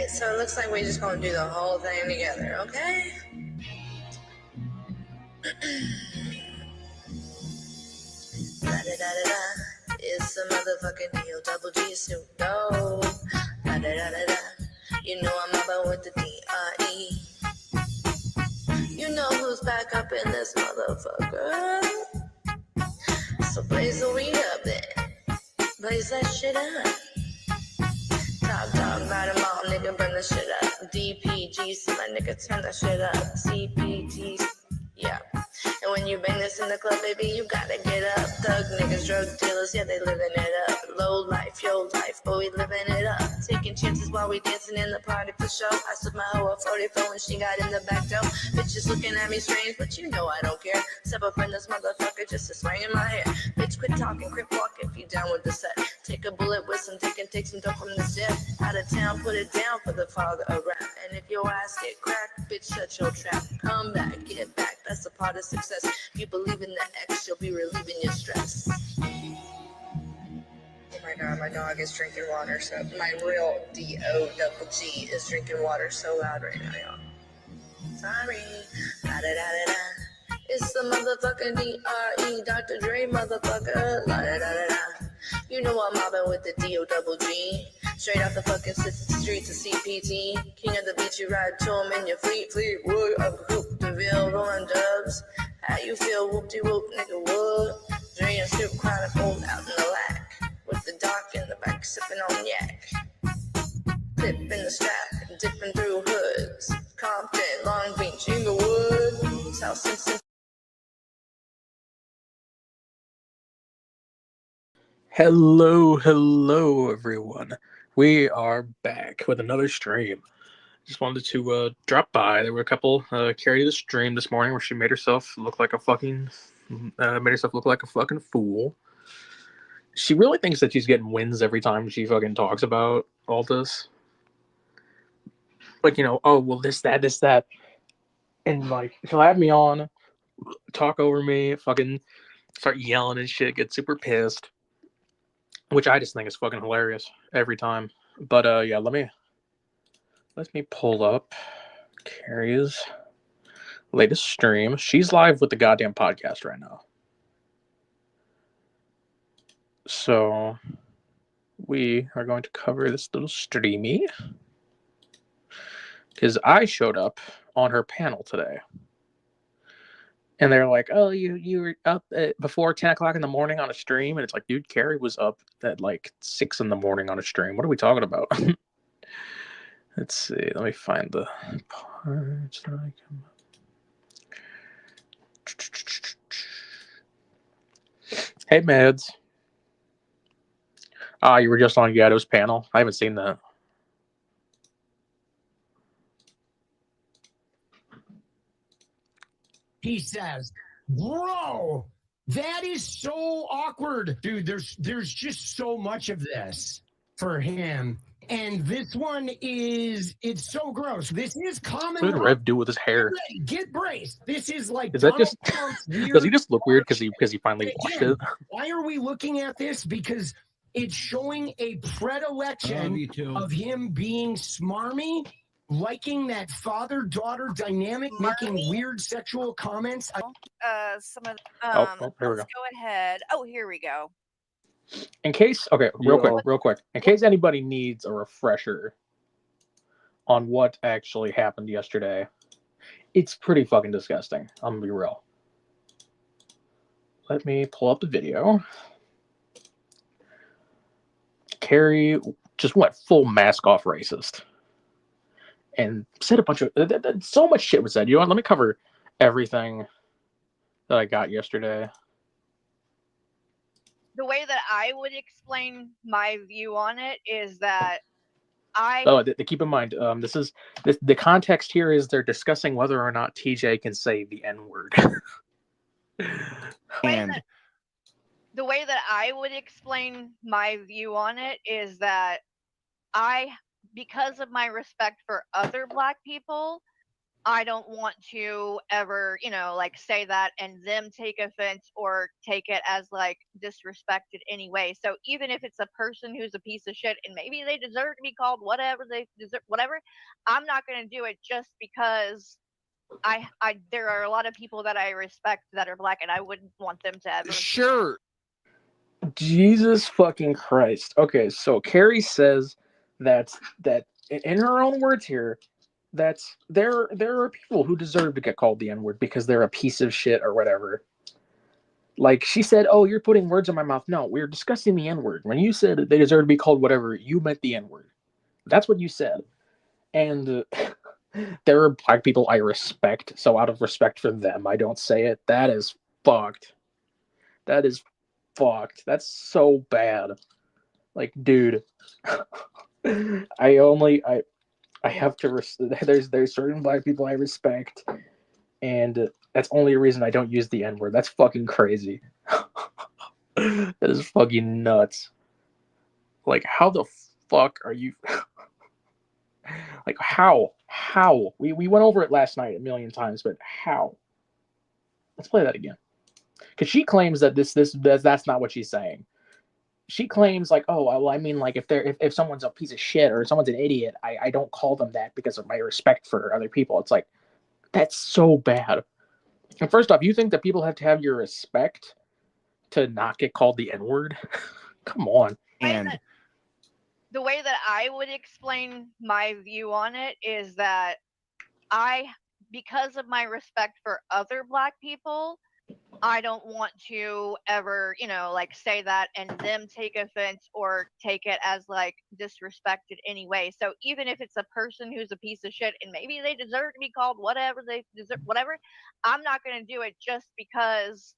Alright, so it looks like we're just gonna do the whole thing together, okay? Da-da-da-da-da. It's the motherfucking D-O-double-G Snoop Dogg. Da-da-da-da-da. You know I'm about with the D-R-E. You know who's back up in this motherfucker. So blaze the weed up then. Blaze that shit up. Top dog, light 'em all, nigga, burn the shit up. DPG, so my nigga, turn that shit up. CPT, yeah. And when you bang this in the club, baby, you gotta get up. Thug niggas, drug dealers, yeah, they living it up. Low life, yo life, but we living it up. Taking chances while we dancing in the party for show. I took my hoe a 44 when she got in the back door. Bitches looking at me strange, but you know I don't care. Step up in this motherfucker just to swing in my hair. Bitch, quit talking, quit walking if you down with the set. Take a bullet with some dick and take some dope from the zip. Out of town, put it down for the father of rap. And if your ass get cracked, bitch, shut your trap. Come back, get back, that's a part of success. If you believe in the X, you'll be relieving your stress. Oh my god, my dog is drinking water, so my real D-O-double-G is drinking water so loud right now, y'all. Sorry. Da-da-da-da-da. It's the motherfucking D-R-E, Dr. Dre, motherfucker. La-da-da-da-da. You know I'm mobbing with the D-O-double-G. Straight off the fucking streets of CPT. King of the beach, you ride to him in your Fleetwood. Up Hoop, DeVille, rolling dubs. How you feel, whoop-de-whoop, nigga, wood. Dre and Snoop Chronicle out in the lack. With the doc in the back, sipping on yak. Clip in the strap, dipping through hoods. Compton, Long Beach, Inglewood, South Simpson. Hello, everyone. We are back with another stream. Just wanted to drop by. There were a couple. Carrie did a stream this morning where she made herself look like a fucking fool. She really thinks that she's getting wins every time she fucking talks about all this. Like, oh well, this, that, and like she'll have me on, talk over me, fucking start yelling and shit, get super pissed. Which I just think is fucking hilarious every time. But yeah, let me pull up Carrie's latest stream. She's live with the goddamn podcast right now. So we are going to cover this little streamy because I showed up on her panel today. And they're like, oh, you were up before 10 o'clock in the morning on a stream? And it's like, dude, Carrie was up at like 6 in the morning on a stream. What are we talking about? Let's see. Let me find the parts that I can... Hey, Mads. You were just on Yato's panel. I haven't seen that. He says, bro, that is so awkward. Dude, there's just so much of this for him. And this one it's so gross. This is common. What did Rev do with his hair? Get braced. This is like, is that just does he just look weird because he finally washed it? Why are we looking at this? Because it's showing a predilection of him being smarmy, liking that father-daughter dynamic, making weird sexual comments. Some of here we go. Go ahead. Oh, here we go. In case, okay, real quick. In case anybody needs a refresher on what actually happened yesterday, it's pretty fucking disgusting. I'm gonna be real. Let me pull up the video. Carrie just went full mask off racist and said a bunch of so much shit was said. You know what? Let me cover everything that I got yesterday. The way that I would explain my view on it is that keep in mind, the context here is they're discussing whether or not TJ can say the N-word. And the way that I would explain my view on it is that because of my respect for other Black people, I don't want to ever, like say that and them take offense or take it as like disrespected anyway. So even if it's a person who's a piece of shit and maybe they deserve to be called whatever they deserve, whatever, I'm not going to do it just because there are a lot of people that I respect that are black and I wouldn't want them to ever. Sure. Jesus fucking Christ. Okay, so Carrie says that in her own words here, that there are people who deserve to get called the N-word because they're a piece of shit or whatever. Like she said, "Oh, you're putting words in my mouth." No, we're discussing the N-word. When you said they deserve to be called whatever, you meant the N-word. That's what you said. And there are black people I respect, so out of respect for them, I don't say it. That is fucked. That is fucked. That's so bad. Like, dude, I have to. There's certain black people I respect, and that's only a reason I don't use the N word. That's fucking crazy. That is fucking nuts. Like, how the fuck are you? Like, how? How? We went over it last night a million times, but how? Let's play that again. Because she claims that that's not what she's saying. She claims like, oh, well, I mean, like if someone's a piece of shit or someone's an idiot, I don't call them that because of my respect for other people. It's like, that's so bad. And first off, you think that people have to have your respect to not get called the N-word? Come on. And The way that I would explain my view on it is that because of my respect for other black people, I don't want to ever, like say that and them take offense or take it as like disrespected anyway. So even if it's a person who's a piece of shit and maybe they deserve to be called whatever they deserve, whatever, I'm not going to do it just because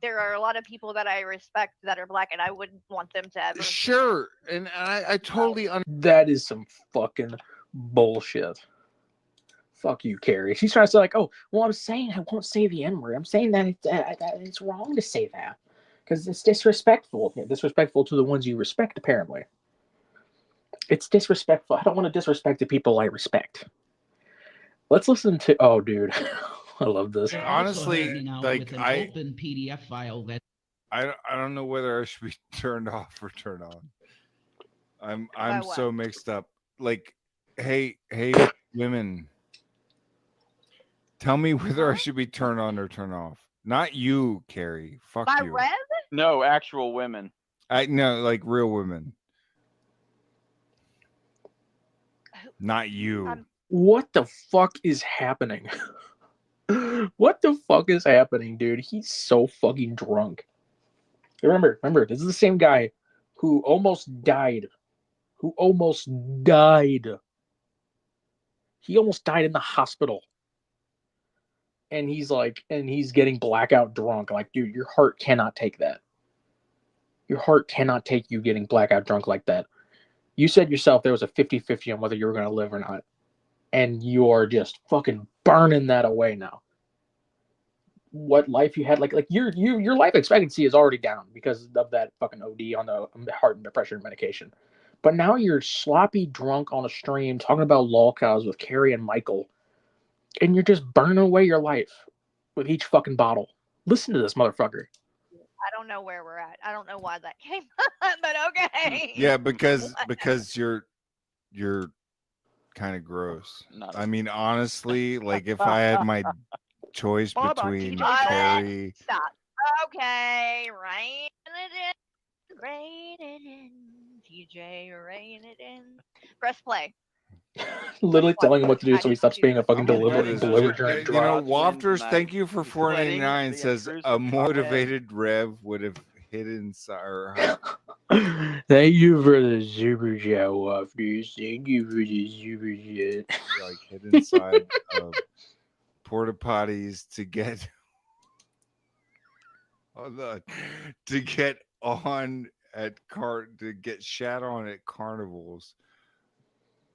there are a lot of people that I respect that are black and I wouldn't want them to ever. sure, and I totally That is some fucking bullshit. Fuck you, Carrie. She's trying to say like, oh, well, I'm saying I won't say the N-word. I'm saying that it's wrong to say that because it's disrespectful. Disrespectful to the ones you respect, apparently. It's disrespectful. I don't want to disrespect the people I respect. Let's listen to. Oh, dude, I love this. They're honestly, also hanging out like, with an open PDF file that I don't know whether I should be turned off or turned on. I'm By what? so mixed up. Like, hey women, tell me whether I should be turned on or turned off. Not you, Carrie. Fuck By you. Rev? No, actual women. I know, like real women. Not you. What the fuck is happening? What the fuck is happening, dude? He's so fucking drunk. Remember, this is the same guy who almost died. He almost died in the hospital. And he's getting blackout drunk. Like, dude, your heart cannot take that. Your heart cannot take you getting blackout drunk like that. You said yourself there was a 50-50 on whether you were going to live or not. And you are just fucking burning that away now. What life you had, like your life expectancy is already down because of that fucking OD on the heart and depression medication. But now you're sloppy drunk on a stream talking about lolcows with Carrie and Michael, and you're just burning away your life with each fucking bottle. Listen to this motherfucker. I don't know where we're at. I don't know why that came up, but okay. Yeah, because you're kind of gross. I mean, honestly, like if I had my choice between Carrie. Stop. Okay, rein it in. TJ, rein it in. Press play. Literally telling him what to do so he stops being a fucking Belligerent belligerent drunk. Wafters, thank you for $4.99. Says a motivated Rev would have hit inside. Thank you for the super chat, Wafters. Thank you for the super chat. Like hit inside porta potties to get to get on to get shat on at carnivals.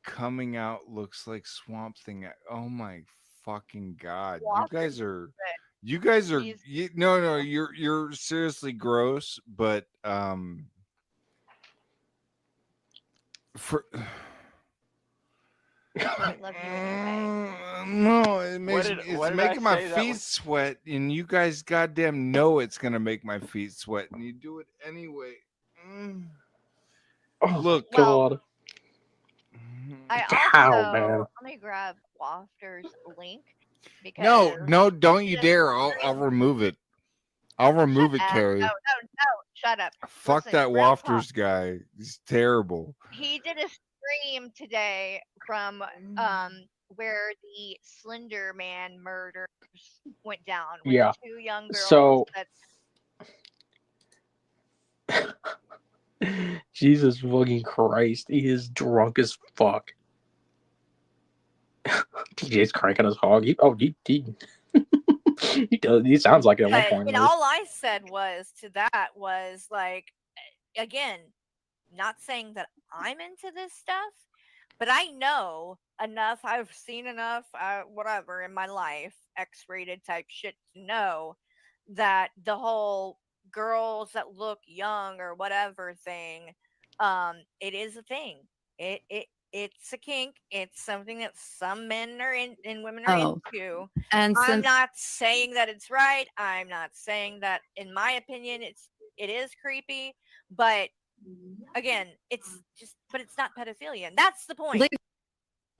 Coming out looks like Swamp Thing. Oh my fucking god! You guys are no. You're seriously gross. But for I love you anyway. No, it's what did making I my say that feet was? sweat, and you guys goddamn know it's gonna make my feet sweat, and you do it anyway. Mm. Oh Look, my Well, god. I How, also man? let me grab Wafter's link no, because no, don't he you did a dare! I'll stream. remove it. I'll Shut remove it, up! No, Carrie. no, no! Shut up! Fuck Listen, that real talk. Wafters guy. He's terrible. He did a stream today from where the Slender Man murders went down with the Yeah. two young girls So, that Jesus fucking Christ, he is drunk as fuck. TJ's cranking his hog. He he does. He sounds like it at one But point. and At least. all I said was to that was like, again, not saying that I'm into this stuff, but I know enough. I've seen enough, whatever in my life, X-rated type shit to know that the whole girls that look young or whatever thing, it is a thing. It's a kink. It's something that some men are in and women are Oh, into. and I'm since not saying that it's right. I'm not saying that, in my opinion, it is creepy. But again, it's not pedophilia, and that's the point.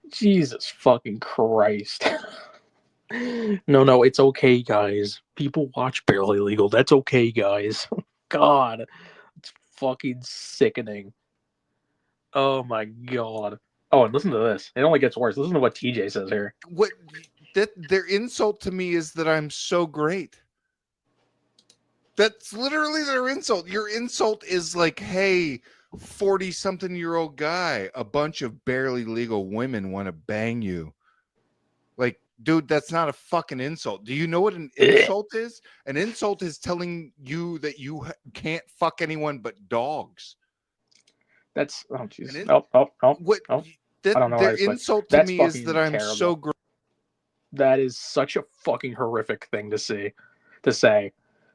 Jesus fucking Christ. No, it's okay, guys. People watch Barely Legal. That's okay, guys. God, it's fucking sickening. Oh my god. Oh, and listen to this. It only gets worse. Listen to what TJ says here. What that their insult to me is that I'm so great. That's literally their insult. Your insult is like, hey, 40-something-year-old guy, a bunch of barely legal women want to bang you. Like, dude, that's not a fucking insult. Do you know what an insult is? An insult is telling you that you can't fuck anyone but dogs. That's oh jeez. What I that don't know. their How to explain. insult to That's me is that fucking I'm terrible. so great. That is such a fucking horrific thing to see. To say,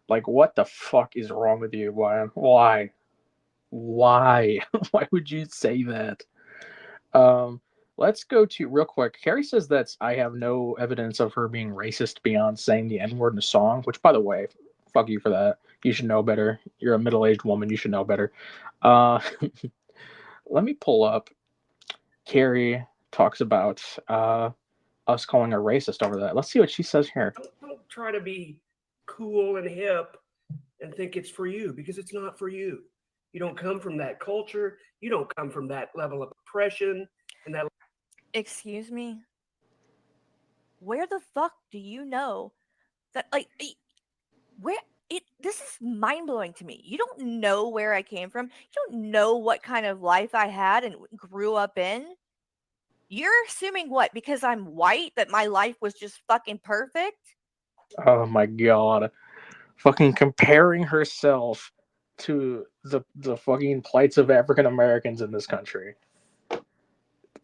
like, what the fuck is wrong with you? Why? Why would you say that? Let's go to real quick. Carrie says that I have no evidence of her being racist beyond saying the N-word in a song, which, by the way, fuck you for that. You should know better. You're a middle-aged woman. You should know better. Let me pull up. Carrie talks about us calling her racist over that. Let's see what she says here. Don't try to be cool and hip and think it's for you, because it's not for you. You don't come from that culture. You don't come from that level of oppression and that. Excuse me? Where the fuck do you know that, like, this is mind-blowing to me. You don't know where I came from. You don't know what kind of life I had and grew up in. You're assuming what? Because I'm white, that my life was just fucking perfect? Oh my god. Fucking comparing herself to the fucking plights of African Americans in this country.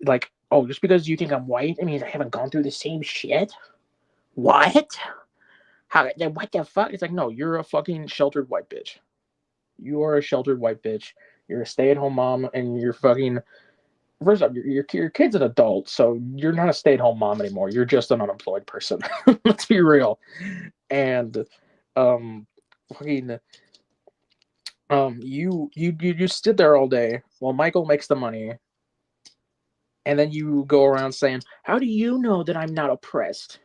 Like, oh, just because you think I'm white, I mean, I haven't gone through the same shit? What? What the fuck? It's like, no, you're a fucking sheltered white bitch. You are a sheltered white bitch. You're a stay-at-home mom, and you're fucking. First off, your kid's an adult, so you're not a stay-at-home mom anymore. You're just an unemployed person. Let's be real. And, fucking, you stood there all day while Michael makes the money, and then you go around saying, "How do you know that I'm not oppressed?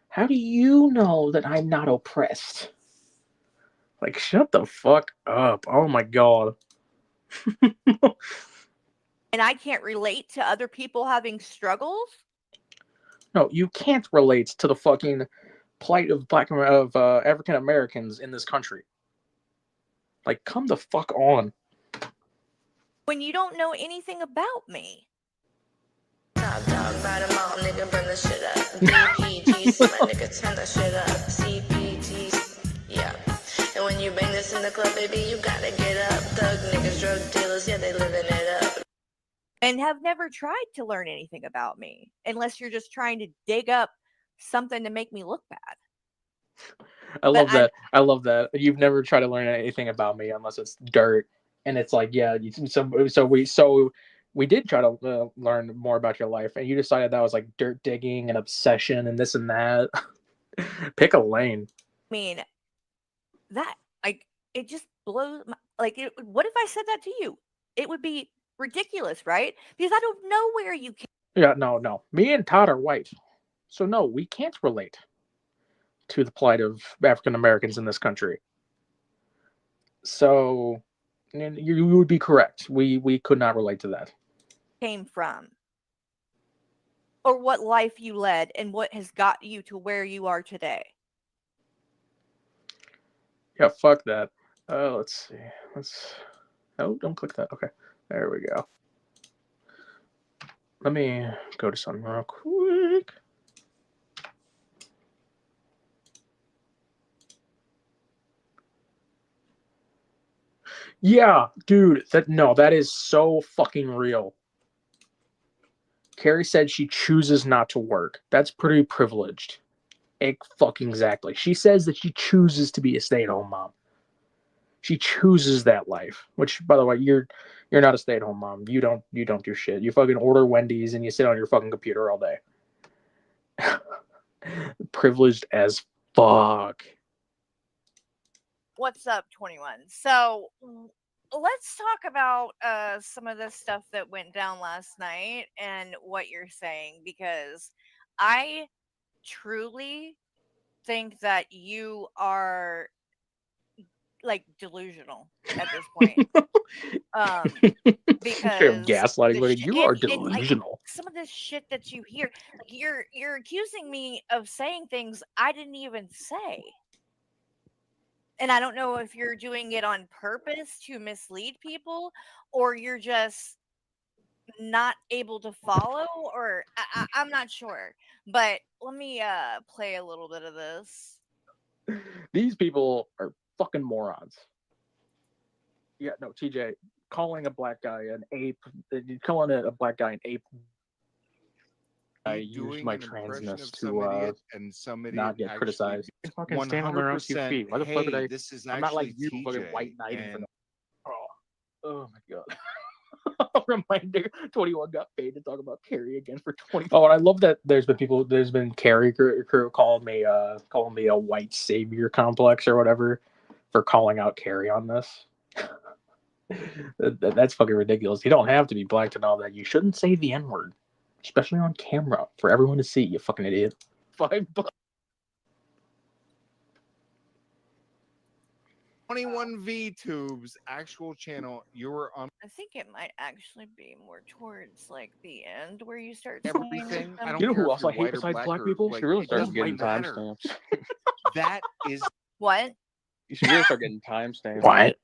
How do you know that I'm not oppressed?" Like, shut the fuck up. Oh my god. And I can't relate to other people having struggles? No, you can't relate to the fucking plight of African Americans in this country. Like, come the fuck on. When you don't know anything about me. Top dog, bottom out, nigga, burn the shit up. BPGs, my nigga, turn the shit up. CPTs, yeah. And when you bang this in the club, baby, you gotta get up. Thug niggas, drug dealers, yeah, they living it up. And have never tried to learn anything about me, unless you're just trying to dig up something to make me look bad. I love that. I love that. You've never tried to learn anything about me unless it's dirt. And it's like, yeah, so we did try to learn more about your life, and you decided that was like dirt digging and obsession and this and that. Pick a lane. I mean, that like it just blows. What if I said that to you? It would be ridiculous, right? Because I don't know where you came. Yeah, no. Me and Todd are white, so no, we can't relate to the plight of African Americans in this country. So, you would be correct. We could not relate to that. Came from, or what life you led, and what has got you to where you are today. Yeah, fuck that. Let's see. Oh, don't click that. Okay, there we go. Let me go to something real quick. Yeah, dude, that is so fucking real. Carrie said she chooses not to work. That's pretty privileged. Fucking exactly. She says that she chooses to be a stay-at-home mom. She chooses that life. Which, by the way, you're not a stay-at-home mom. You don't do shit. You fucking order Wendy's and you sit on your fucking computer all day. Privileged as fuck. What's up, 21? So let's talk about some of the stuff that went down last night and what you're saying, because I truly think that you are like delusional at this point. Because gaslighting. the You are and, like, delusional. some of this shit that you hear, like, you're accusing me of saying things I didn't even say. And I don't know if you're doing it on purpose to mislead people, or you're just not able to follow, or I'm not sure. But let me play a little bit of this. These people are fucking morons. Yeah, no, TJ, calling a black guy an ape, calling a black guy an ape. I used my transness to not get criticized. Fucking stand on their own 2 feet. Why the fuck would I? This is I'm not like you, TJ, fucking white knighting for and no. Oh my god. Reminder: 21 got paid to talk about Carrie again for 20. Oh, and I love that there's been Carrie crew calling me a white savior complex or whatever for calling out Carrie on this. That's fucking ridiculous. You don't have to be black to know that you shouldn't say the N-word, especially on camera for everyone to see. You fucking idiot. $5. 21 VTube's actual channel. You were on. I think it might actually be more towards like the end where you start Everything. I don't You know care who if else you're I hate white or besides black black or, people? like, She really it started doesn't getting matter. timestamps. That is What? You should really start getting timestamps. What?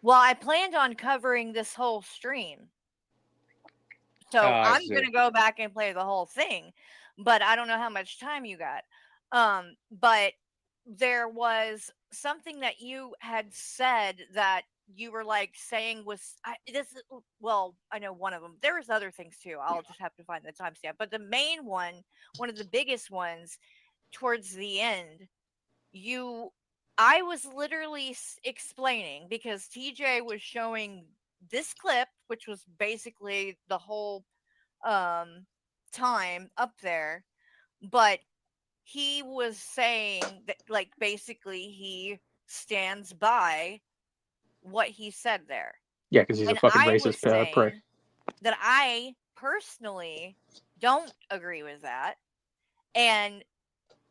Well, I planned on covering this whole stream. So I I'm see. going to go back and play the whole thing, but I don't know how much time you got. But there was something that you had said that you were like saying was well, I know one of them. There was other things too. I'll just have to find the timestamp. But the main one of the biggest ones towards the end, I was literally explaining, because TJ was showing this clip, which was basically the whole time up there, but he was saying that, like, basically he stands by what he said there. Yeah, because he's And a fucking I was racist prick. saying that I personally don't agree with that, and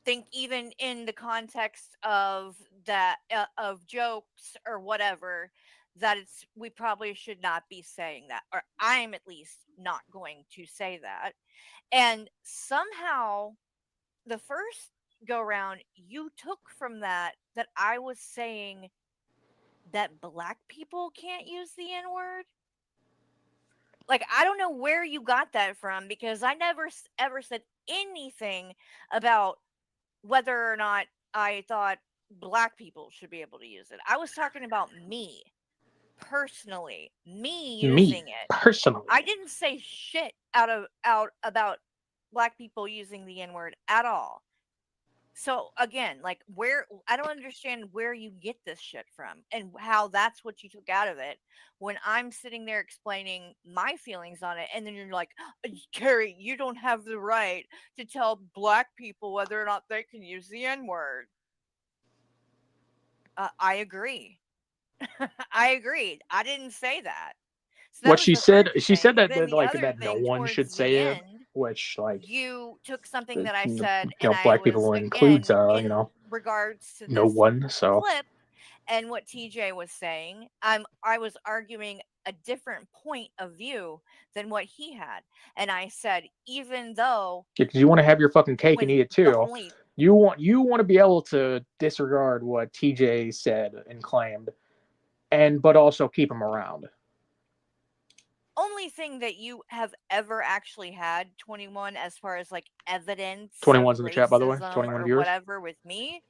think even in the context of that of jokes or whatever, that we probably should not be saying that, or I'm at least not going to say that. And somehow the first go round, you took from that I was saying that black people can't use the N-word. Like, I don't know where you got that from, because I never ever said anything about whether or not I thought black people should be able to use it. I was talking about me personally, me using it personally. I didn't say shit out about black people using the N-word at all. So again, like where I don't understand where you get this shit from and how that's what you took out of it when I'm sitting there explaining my feelings on it, and then you're like, Carrie, you don't have the right to tell black people whether or not they can use the N-word. I agree. I agreed. I didn't say that. So that What was she the said, first she said thing. that, Then the like other that no thing one should towards say the it, end, which like you took something that I you said, and know, I black was people includes again you in know, regards to no this one. So clip and what TJ was saying. I was arguing a different point of view than what he had, and I said even though because you want to have your fucking cake and when eat it the too. only You want to be able to disregard what TJ said and claimed, but also keep him around. only thing that you have ever actually had 21 as far as like evidence of 21's in the chat, by the way. racism 21 or viewers. whatever with me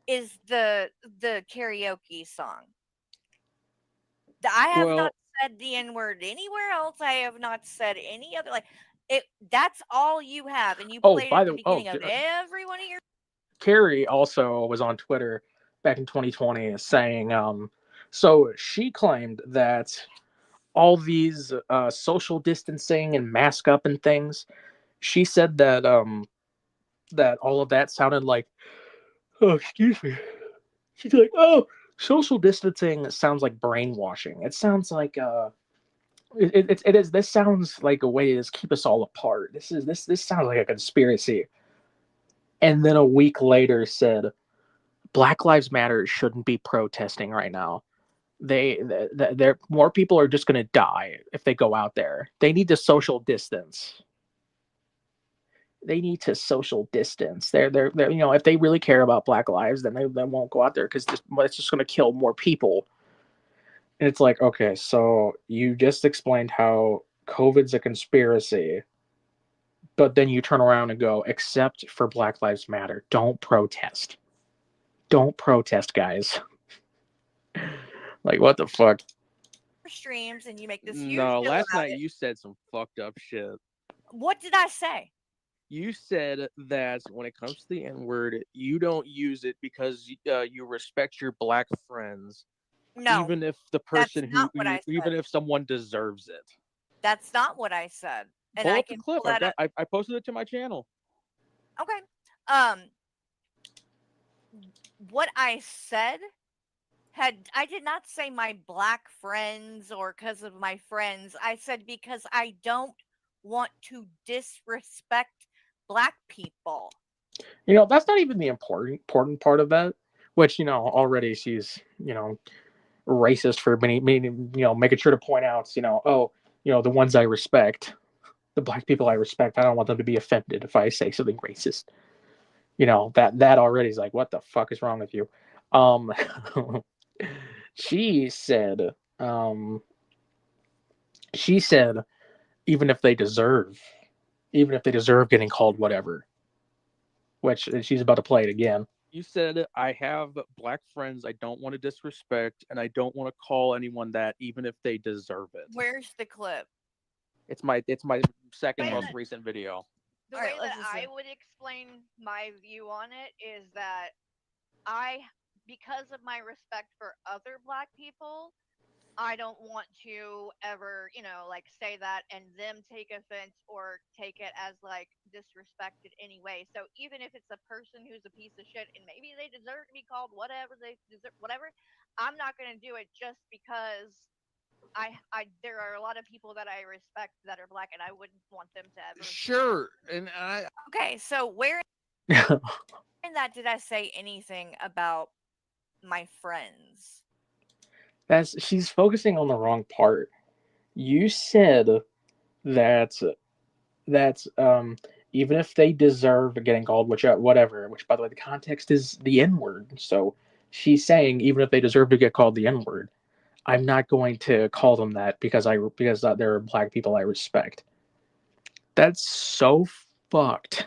is the karaoke song. I have Well, not said the N-word anywhere else. I have not said any other like it. That's all you have, and you played at the beginning of every one of your. Carrie also was on Twitter back in 2020 saying, so she claimed that all these social distancing and mask up and things. She said that that all of that sounded like, oh, excuse me. She's like, oh, social distancing sounds like brainwashing. It sounds like it is. This sounds like a way to keep us all apart. This sounds like a conspiracy. And then a week later said, Black Lives Matter shouldn't be protesting right now. They're more people are just going to die if they go out there. They need to social distance. They need to social distance. They're you know, if they really care about Black lives, then they won't go out there because it's just going to kill more people. And it's like, okay, so you just explained how COVID's a conspiracy, but then you turn around and go, except for Black Lives Matter, don't protest. Don't protest, guys. Like, what the fuck? Streams and you make this huge No, deal last about night it. you said some fucked up shit. What did I say? You said that when it comes to the N-word, you don't use it because you respect your black friends, No, even if the that's person not what I even said. if someone deserves it. That's not what I said, and Pull I up the can clip. pull that up. I posted it to my channel. Okay. What I said I did not say my black friends or because of my friends. I said because I don't want to disrespect black people. You know, that's not even the important part of that. Which, you know, already she's, you know, racist for many, you know, making sure to point out, you know, oh, you know, the ones I respect, the black people I respect, I don't want them to be offended if I say something racist. You know, that already is like, what the fuck is wrong with you? Um, she said, um, she said, even if they deserve, getting called whatever, which she's about to play it again. You said I have black friends I don't want to disrespect, and I don't want to call anyone that, even if they deserve it. Where's the clip? It's my second most recent video. The way that I would explain my view on it is that because of my respect for other black people, I don't want to ever, like say that and them take offense or take it as like disrespected anyway. So even if it's a person who's a piece of shit and maybe they deserve to be called whatever they deserve, whatever, I'm not going to do it just because there are a lot of people that I respect that are black and I wouldn't want them to ever. Sure. And Okay, so where in that did I say anything about my friends? She's focusing on the wrong part. You said that even if they deserve getting called whatever, which by the way the context is the N-word. So she's saying even if they deserve to get called the N-word, I'm not going to call them that because they're black people I respect. That's so fucked.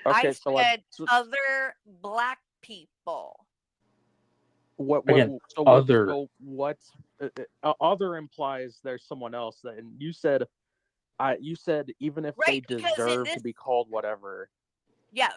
Okay, I said other black people. What Again, so other. So what other implies there's someone else that, and you said even if they deserve to be called whatever. Yeah,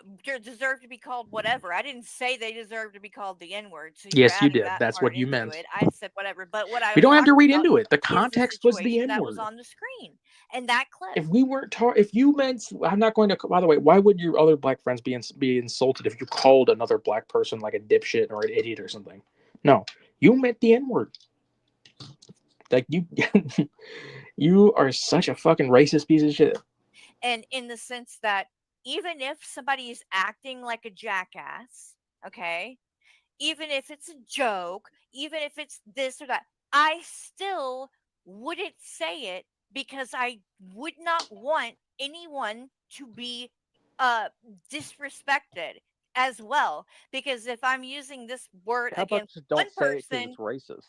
deserve to be called whatever. I didn't say they deserve to be called the N-word, so you're Yes, you adding did. that That's part what you into meant. it. I said whatever, but what I We was don't have to talking read about into it. The is the context was the situation that was N-word. on the screen and that clip. If we weren't if you meant, I'm not going to. By the way, why would your other black friends be insulted if you called another black person like a dipshit or an idiot or something? No, you meant the N-word. Like you, you are such a fucking racist piece of shit. And in the sense that even if somebody is acting like a jackass, okay, even if it's a joke, even if it's this or that, I still wouldn't say it because I would not want anyone to be disrespected as well. Because if I'm using this word How about against just one don't say it because person, it's racist?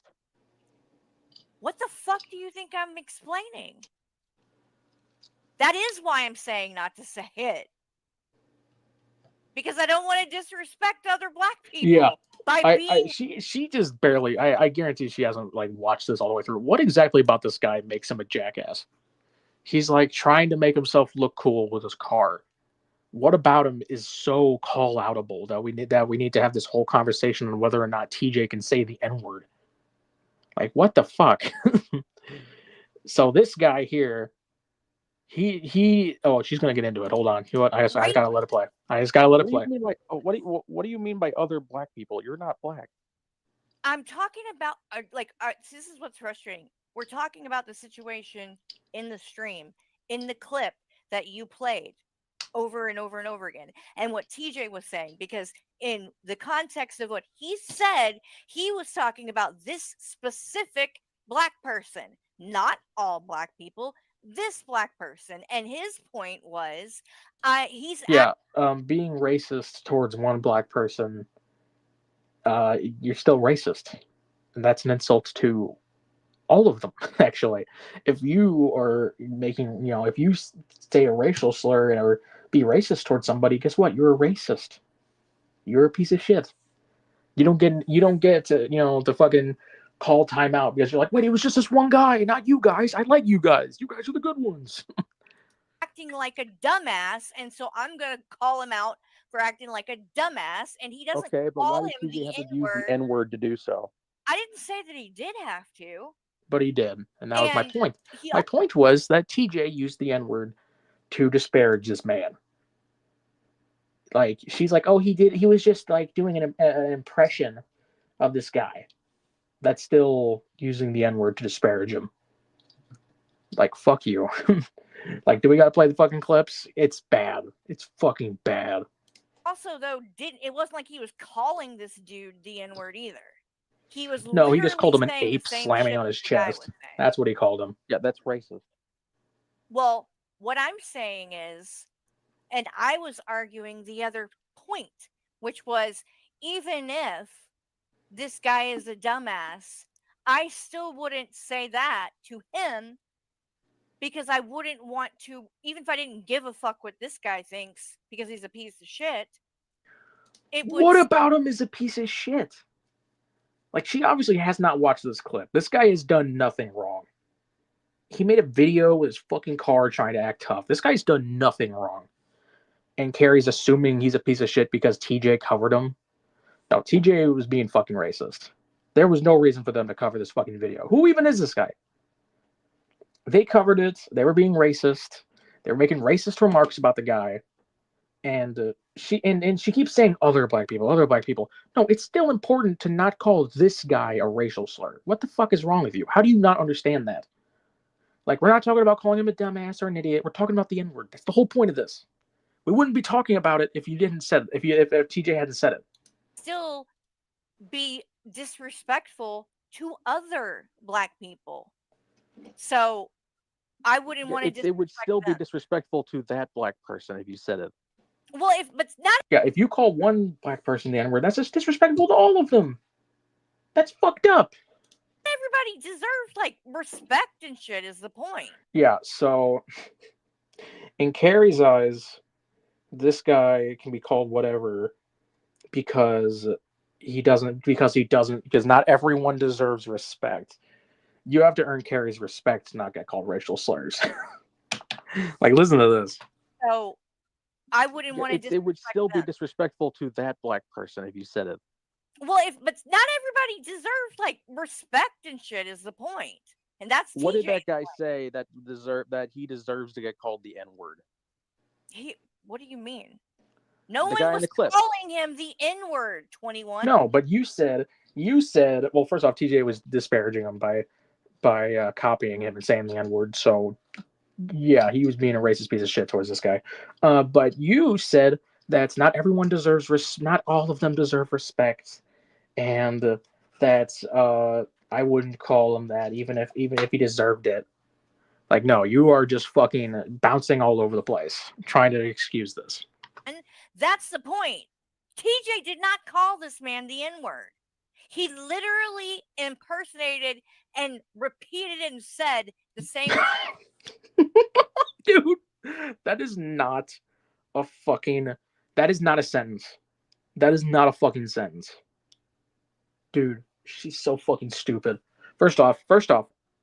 what the fuck do you think I'm explaining? That is why I'm saying not to say it. Because I don't want to disrespect other black people Yeah, by being she just barely. I guarantee she hasn't like watched this all the way through. What exactly about this guy makes him a jackass? He's like trying to make himself look cool with his car. What about him is so call outable that we need to have this whole conversation on whether or not TJ can say the N word. Like what the fuck? So this guy here, he oh she's gonna get into it. Hold on. You know what? I just right. gotta let it play. I just gotta let it What do play. you mean like? Oh, what do you mean by other black people? You're not black. I'm talking about this is what's frustrating. We're talking about the situation in the stream, in the clip that you played over and over and over again, and what TJ was saying, because in the context of what he said, he was talking about this specific black person, not all black people, this black person. And his point was, he's Yeah, being racist towards one black person, you're still racist, and that's an insult to all of them. Actually, if you are making, if you say a racial slur or be racist towards somebody, guess what? You're a racist. You're a piece of shit. You don't get to to fucking call timeout because you're like, wait, it was just this one guy, not you guys. I like you guys. You guys are the good ones. acting like a dumbass, and so I'm gonna call him out for acting like a dumbass, and he doesn't Okay, but why call does him TJ the have to N use the word. N word to do so? I didn't say that he did have to, But he did, and that was my and point. he My point was that TJ used the N word to disparage this man. Like she's like, oh, he was just like doing an impression of this guy. That's still using the N word to disparage him. Like fuck you. Like, do we gotta play the fucking clips? It's bad. It's fucking bad. also though didn't it wasn't like he was calling this dude the N word either. He was No, he just literally called him an saying the ape same slamming shit on that his the guy chest. was saying. That's what he called him. Yeah, that's racist. Well, what I'm saying is, and I was arguing the other point, which was, even if this guy is a dumbass, I still wouldn't say that to him because I wouldn't want to, even if I didn't give a fuck what this guy thinks because he's a piece of shit, it would. What about him is a piece of shit? Like, she obviously has not watched this clip. This guy has done nothing wrong. He made a video with his fucking car trying to act tough. This guy's done nothing wrong. And Carrie's assuming he's a piece of shit because TJ covered him. No, TJ was being fucking racist. There was no reason for them to cover this fucking video. Who even is this guy? They covered it. They were being racist. They were making racist remarks about the guy. And she keeps saying other black people, other black people. No, it's still important to not call this guy a racial slur. What the fuck is wrong with you? How do you not understand that? Like, we're not talking about calling him a dumbass or an idiot. We're talking about the N word. That's the whole point of this. We wouldn't be talking about it if you didn't said if TJ hadn't said it. Still be disrespectful to other black people. So I wouldn't want to It would disrespect still be them. disrespectful to that black person if you said it. Well, but not Yeah, if you call one black person the N word, that's just disrespectful to all of them. That's fucked up. everybody deserves like respect and shit is the point. Yeah, so in Carrie's eyes, this guy can be called whatever because because not everyone deserves respect. You have to earn Carrie's respect to not get called racial slurs. Like, listen to this. So I wouldn't want to It disrespect would still be them. disrespectful to that black person if you said it. Well, but not everybody deserves like respect and shit is the point. And that's What did TJ. that guy say that he deserves to get called the N-word? What do you mean? No The one guy in was the clip. calling him the N-word, 21. No, but you said well, first off, TJ was disparaging him by copying him and saying the N-word. So yeah, he was being a racist piece of shit towards this guy. But you said that not everyone deserves not all of them deserve respect, and that I wouldn't call him that even if he deserved it. Like, no, you are just fucking bouncing all over the place trying to excuse this. And that's the point. TJ did not call this man the N-word. He literally impersonated and repeated and said the same thing. Dude, that is not a fucking. That is not a sentence. That is not a fucking sentence. Dude, she's so fucking stupid. First off,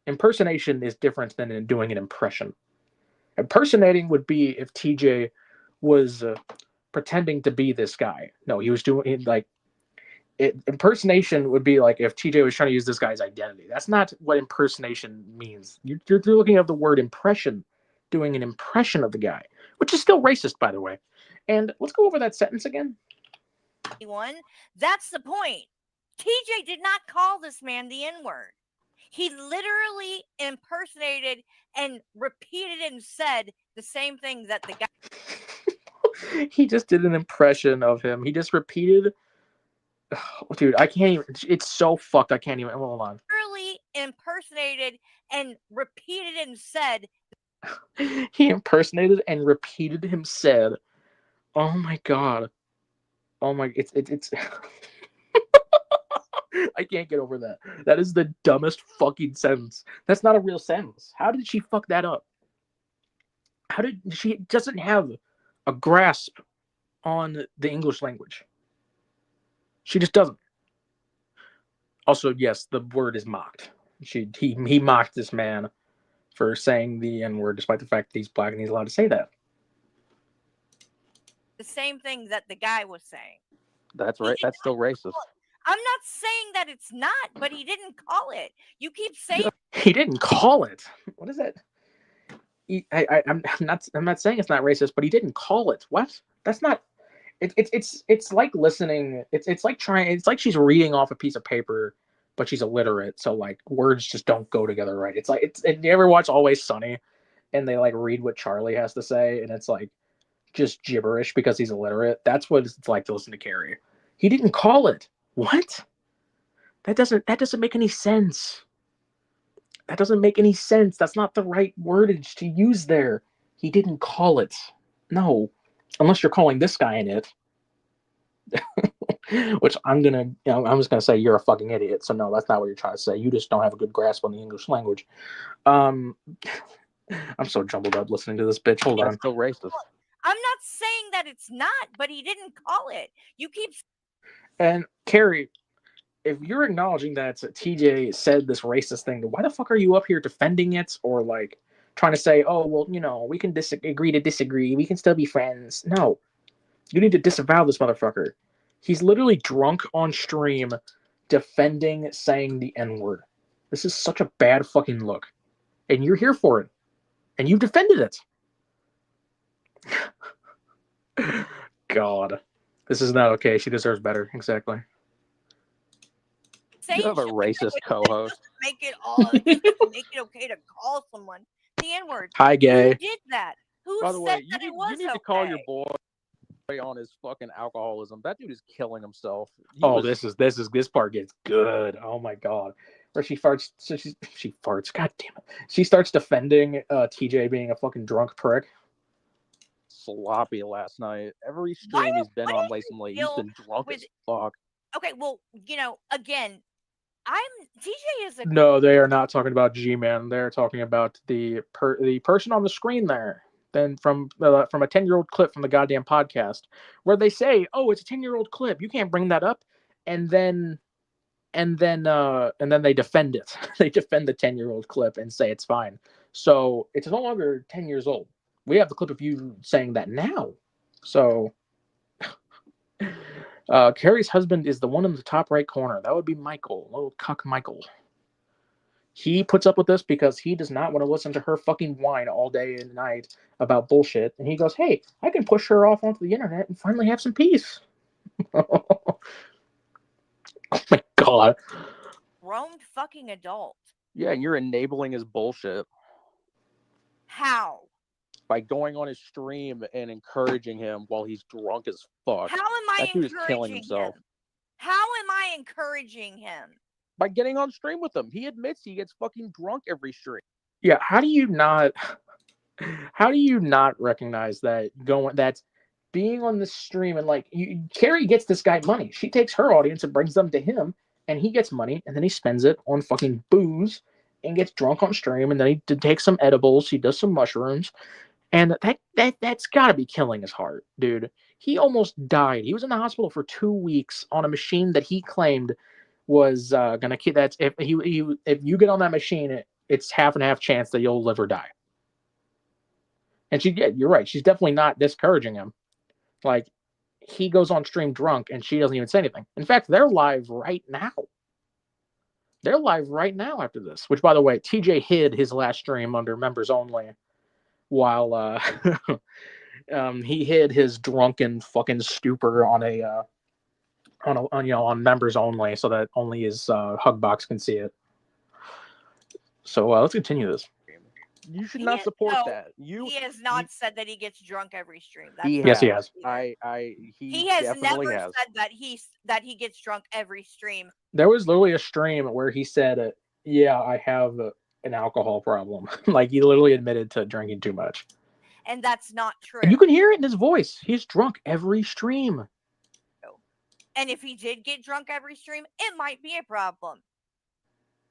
impersonation is different than doing an impression. Impersonating would be if TJ was pretending to be this guy. No, he was doing impersonation would be like if TJ was trying to use this guy's identity. That's not what impersonation means. You're looking at the word impression, doing an impression of the guy, which is still racist, by the way. And let's go over that sentence again. That's the point. TJ did not call this man the N-word. He literally impersonated and repeated and said the same thing that the guy. He just did an impression of him. He just repeated. Oh, dude, I can't even. It's so fucked. I can't even. Hold on. Literally impersonated and repeated and said. He impersonated and repeated him said. Oh my god. Oh my. It's. I can't get over that. That is the dumbest fucking sentence. That's not a real sentence. How did she fuck that up? How did she doesn't have a grasp on the English language? She just doesn't. Also, yes, the word is mocked. He mocked this man for saying the N-word, despite the fact that he's black and he's allowed to say that. The same thing that the guy was saying. That's right. That's still racist. I'm not saying that it's not, but he didn't call it. You keep saying he didn't call it. What is that? I'm not saying it's not racist, but he didn't call it. What? That's not. It's like listening. It's like trying. It's like she's reading off a piece of paper, but she's illiterate, so like words just don't go together right. It's like you ever watch Always Sunny, and they like read what Charlie has to say, and it's like just gibberish because he's illiterate. That's what it's like to listen to Carrie. He didn't call it. What? That doesn't make any sense. That doesn't make any sense. That's not the right wordage to use there. He didn't call it. No. Unless you're calling this guy an it. Which I'm just gonna say you're a fucking idiot. So no, that's not what you're trying to say. You just don't have a good grasp on the English language. I'm so jumbled up listening to this bitch. Hold on. Still racist. I'm not saying that it's not, but he didn't call it. You keep. And Carrie, if you're acknowledging that TJ said this racist thing, why the fuck are you up here defending it or like trying to say, oh well, we can agree to disagree. We can still be friends. No, you need to disavow this motherfucker. He's literally drunk on stream, defending saying the N-word. This is such a bad fucking look, and you're here for it, and you defended it. God. This is not okay. She deserves better. Exactly. You have a racist co-host. Make it okay to call someone the N-word. Hi, gay. Who did that? Who By the said way, that it was you need okay? to call your boy on his fucking alcoholism. That dude is killing himself. This part gets good. Oh my god. Where she farts. So she farts. God damn it. She starts defending TJ being a fucking drunk prick. Sloppy last night. Every stream he's been on lately, he's been drunk as fuck. Okay, well, again, TJ is a. No, they are not talking about G-Man. They're talking about the person on the screen there. Then from a 10-year-old clip from the goddamn podcast where they say, "Oh, it's a 10-year-old clip. You can't bring that up." And then they defend it. They defend the 10-year-old clip and say it's fine. So it's no longer 10 years old. We have the clip of you saying that now. So, Carrie's husband is the one in the top right corner. That would be Michael, little cuck Michael. He puts up with this because he does not want to listen to her fucking whine all day and night about bullshit. And he goes, hey, I can push her off onto the internet and finally have some peace. Oh my god. Grown fucking adult. Yeah, and you're enabling his bullshit How? by going on his stream and encouraging him while he's drunk as fuck. How am I That dude is killing encouraging himself. him? How am I encouraging him? By getting on stream with him. He admits he gets fucking drunk every stream. Yeah, how do you not recognize that's being on the stream and like Carrie gets this guy money. She takes her audience and brings them to him, and he gets money, and then he spends it on fucking booze and gets drunk on stream, and then he takes some edibles, he does some mushrooms, and that's got to be killing his heart, dude. He almost died. He was in the hospital for 2 weeks on a machine that he claimed was gonna keep. That's if you get on that machine, it's half and half chance that you'll live or die. And you're right. She's definitely not discouraging him. Like, he goes on stream drunk and she doesn't even say anything. In fact, they're live right now. They're live right now after this. Which, by the way, TJ hid his last stream under members only, while he hid his drunken fucking stupor on members only, so that only his Hugbox can see it. So let's continue this. You should not support that. He has not said that he gets drunk every stream. That's yes, he has. He has never said that he gets drunk every stream. There was literally a stream where he said, "Yeah, I have an alcohol problem." Like, he literally admitted to drinking too much. And that's not true. And you can hear it in his voice. He's drunk every stream. And if he did get drunk every stream, it might be a problem.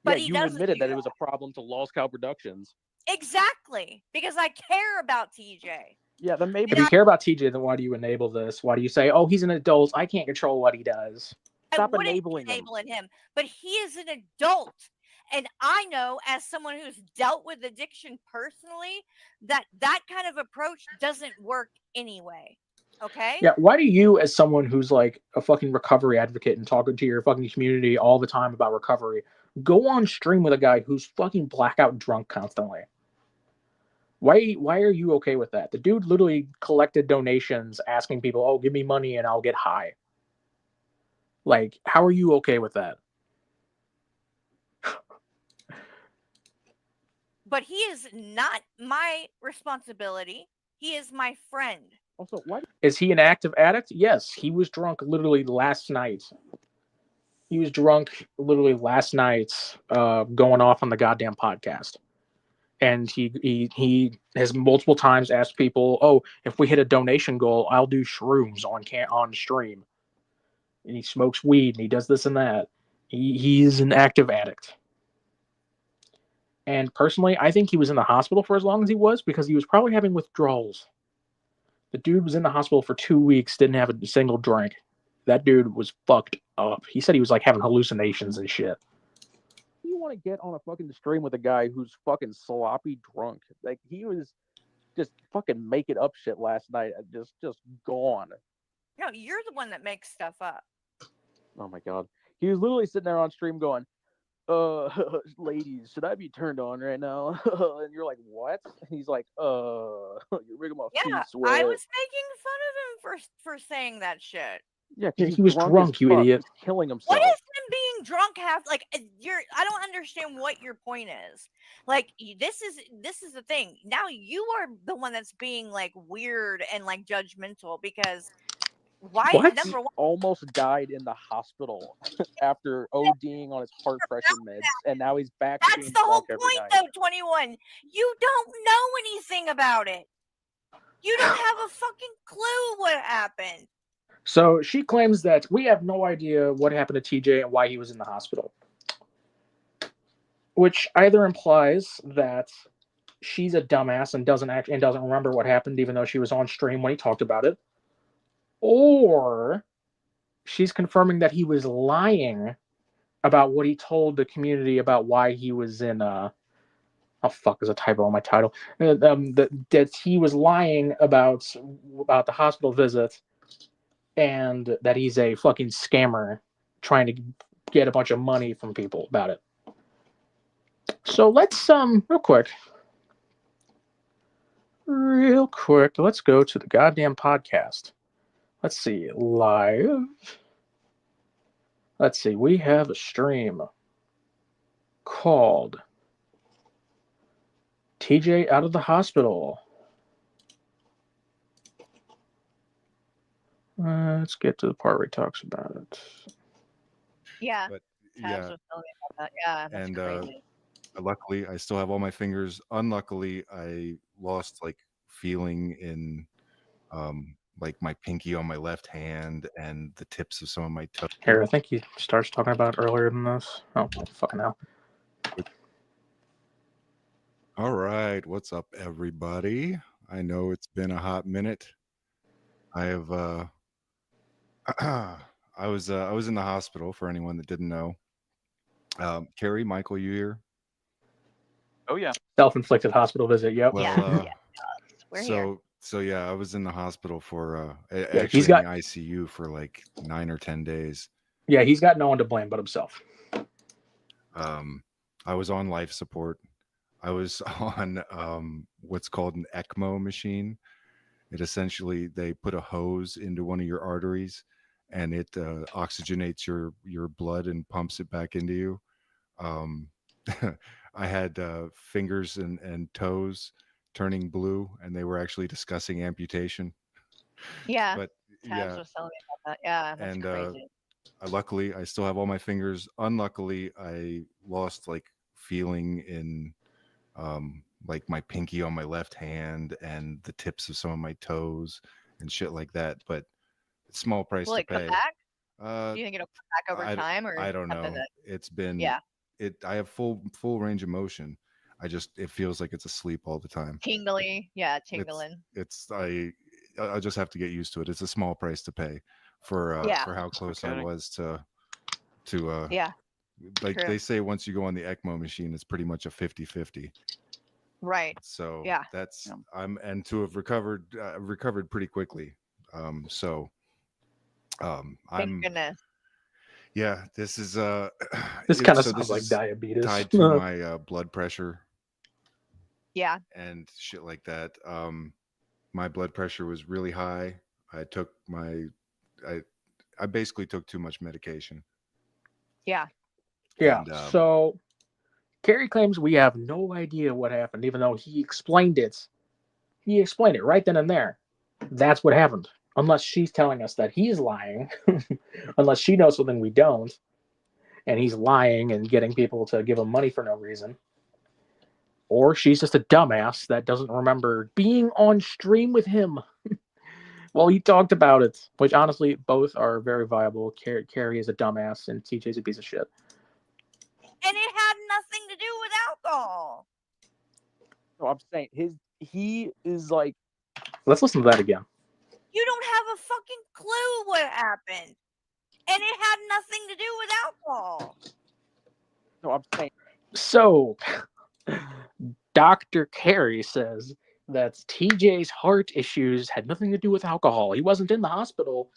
But you admitted that it was a problem to Lost Cow Productions. Exactly, because I care about TJ. Yeah, then maybe. If you care about TJ, then why do you enable this? Why do you say, "Oh, he's an adult, I can't control what he does"? Stop enabling him. But he is an adult, and I know, as someone who's dealt with addiction personally, that kind of approach doesn't work anyway. Okay? Yeah, why do you, as someone who's like a fucking recovery advocate and talking to your fucking community all the time about recovery, go on stream with a guy who's fucking blackout drunk constantly? Why are you okay with that? The dude literally collected donations asking people, "Oh, give me money and I'll get high." Like, how are you okay with that? But he is not my responsibility. He is my friend. Also, what? Is he an active addict? Yes, he was drunk literally last night. He was drunk literally last night, going off on the goddamn podcast. And he has multiple times asked people, "Oh, if we hit a donation goal, I'll do shrooms on stream." And he smokes weed and he does this and that. He's an active addict. And personally, I think he was in the hospital for as long as he was because he was probably having withdrawals. The dude was in the hospital for 2 weeks, didn't have a single drink. That dude was fucked up. He said he was like having hallucinations and shit. You want to get on a fucking stream with a guy who's fucking sloppy drunk? Like, he was just fucking making up shit last night, just gone. No, you're the one that makes stuff up. Oh my god, he was literally sitting there on stream going, ladies, should I be turned on right now?" And you're like, "What?" And he's like, "You're rigging my feet sweat." I was making fun of him for saying that shit. Yeah, he was drunk, you idiot. He's killing himself. What does him being drunk have? Like, I don't understand what your point is. Like, this is the thing. Now you are the one that's being like weird and like judgmental because why? What? Number one, almost died in the hospital after ODing on his heart pressure meds, and now he's back. That's the whole point, though. 21. You don't know anything about it. You don't have a fucking clue what happened. So she claims that we have no idea what happened to TJ and why he was in the hospital. Which either implies that she's a dumbass and doesn't remember what happened, even though she was on stream when he talked about it. Or she's confirming that he was lying about what he told the community about why he was in Oh fuck! There's a typo on my title. That he was lying about the hospital visit, and that he's a fucking scammer trying to get a bunch of money from people about it. So let's real quick, let's go to the goddamn podcast. Let's see, live. Let's see, we have a stream called TJ Out of the Hospital. Let's get to the part where he talks about it. Yeah. But Tabs yeah, was telling me about that. Yeah, that's and crazy. luckily I still have all my fingers. Unluckily, I lost like feeling in like my pinky on my left hand and the tips of some of my toes. Here, I think he starts talking about it earlier than this. Oh, fucking hell. All right, what's up, everybody? I know it's been a hot minute. I have I was in the hospital, for anyone that didn't know. Carrie, Michael, you here? Oh yeah. Self-inflicted hospital visit. Yep. Well, Yeah. We're here. so yeah, I was in the hospital for Yeah, actually he's got- in the ICU for like 9 or 10 days. Yeah, he's got no one to blame but himself. I was on life support. I was on what's called an ECMO machine. It essentially, they put a hose into one of your arteries, and it oxygenates your blood and pumps it back into you. I had fingers and toes turning blue, and they were actually discussing amputation. Yeah. But Tabs yeah, was telling me about that. Yeah, that's and crazy. luckily I still have all my fingers. Unluckily, I lost like feeling in like my pinky on my left hand and the tips of some of my toes and shit like that. But it's small price Will to it come pay. back? Do you think it'll come back over I time, or I don't something know. that? It's been Yeah. I have full range of motion. It feels like it's asleep all the time. Tingly. Yeah, tingling. I just have to get used to it. It's a small price to pay for Yeah. how close I Okay. was to Yeah. like True. they say once you go on the ECMO machine, it's pretty much a 50-50. Right. So Yeah. that's Yeah. and to have recovered pretty quickly. Thank I'm goodness. yeah, this is This kind of so sounds this like is diabetes. tied to my blood pressure Yeah. and shit like that. My blood pressure was really high. I took I basically took too much medication. Yeah. Yeah. And, So Carrie claims we have no idea what happened, even though he explained it. He explained it right then and there. That's what happened. Unless she's telling us that he's lying, unless she knows something we don't, and he's lying and getting people to give him money for no reason. Or she's just a dumbass that doesn't remember being on stream with him. Well, he talked about it, which honestly, both are very viable. Carrie is a dumbass, and TJ's a piece of shit. And it had nothing to do with alcohol. No, I'm saying he is like. Let's listen to that again. You don't have a fucking clue what happened. And it had nothing to do with alcohol. No, I'm saying. So, Dr. Carey says that TJ's heart issues had nothing to do with alcohol. He wasn't in the hospital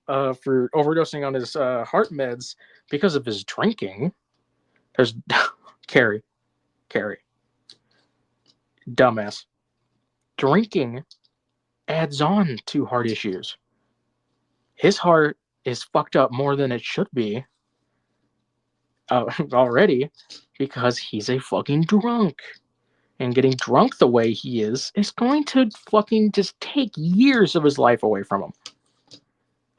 for overdosing on his heart meds because of his drinking. There's Carrie, dumbass. Drinking adds on to heart issues. His heart is fucked up more than it should be already because he's a fucking drunk. And getting drunk the way he is going to fucking just take years of his life away from him.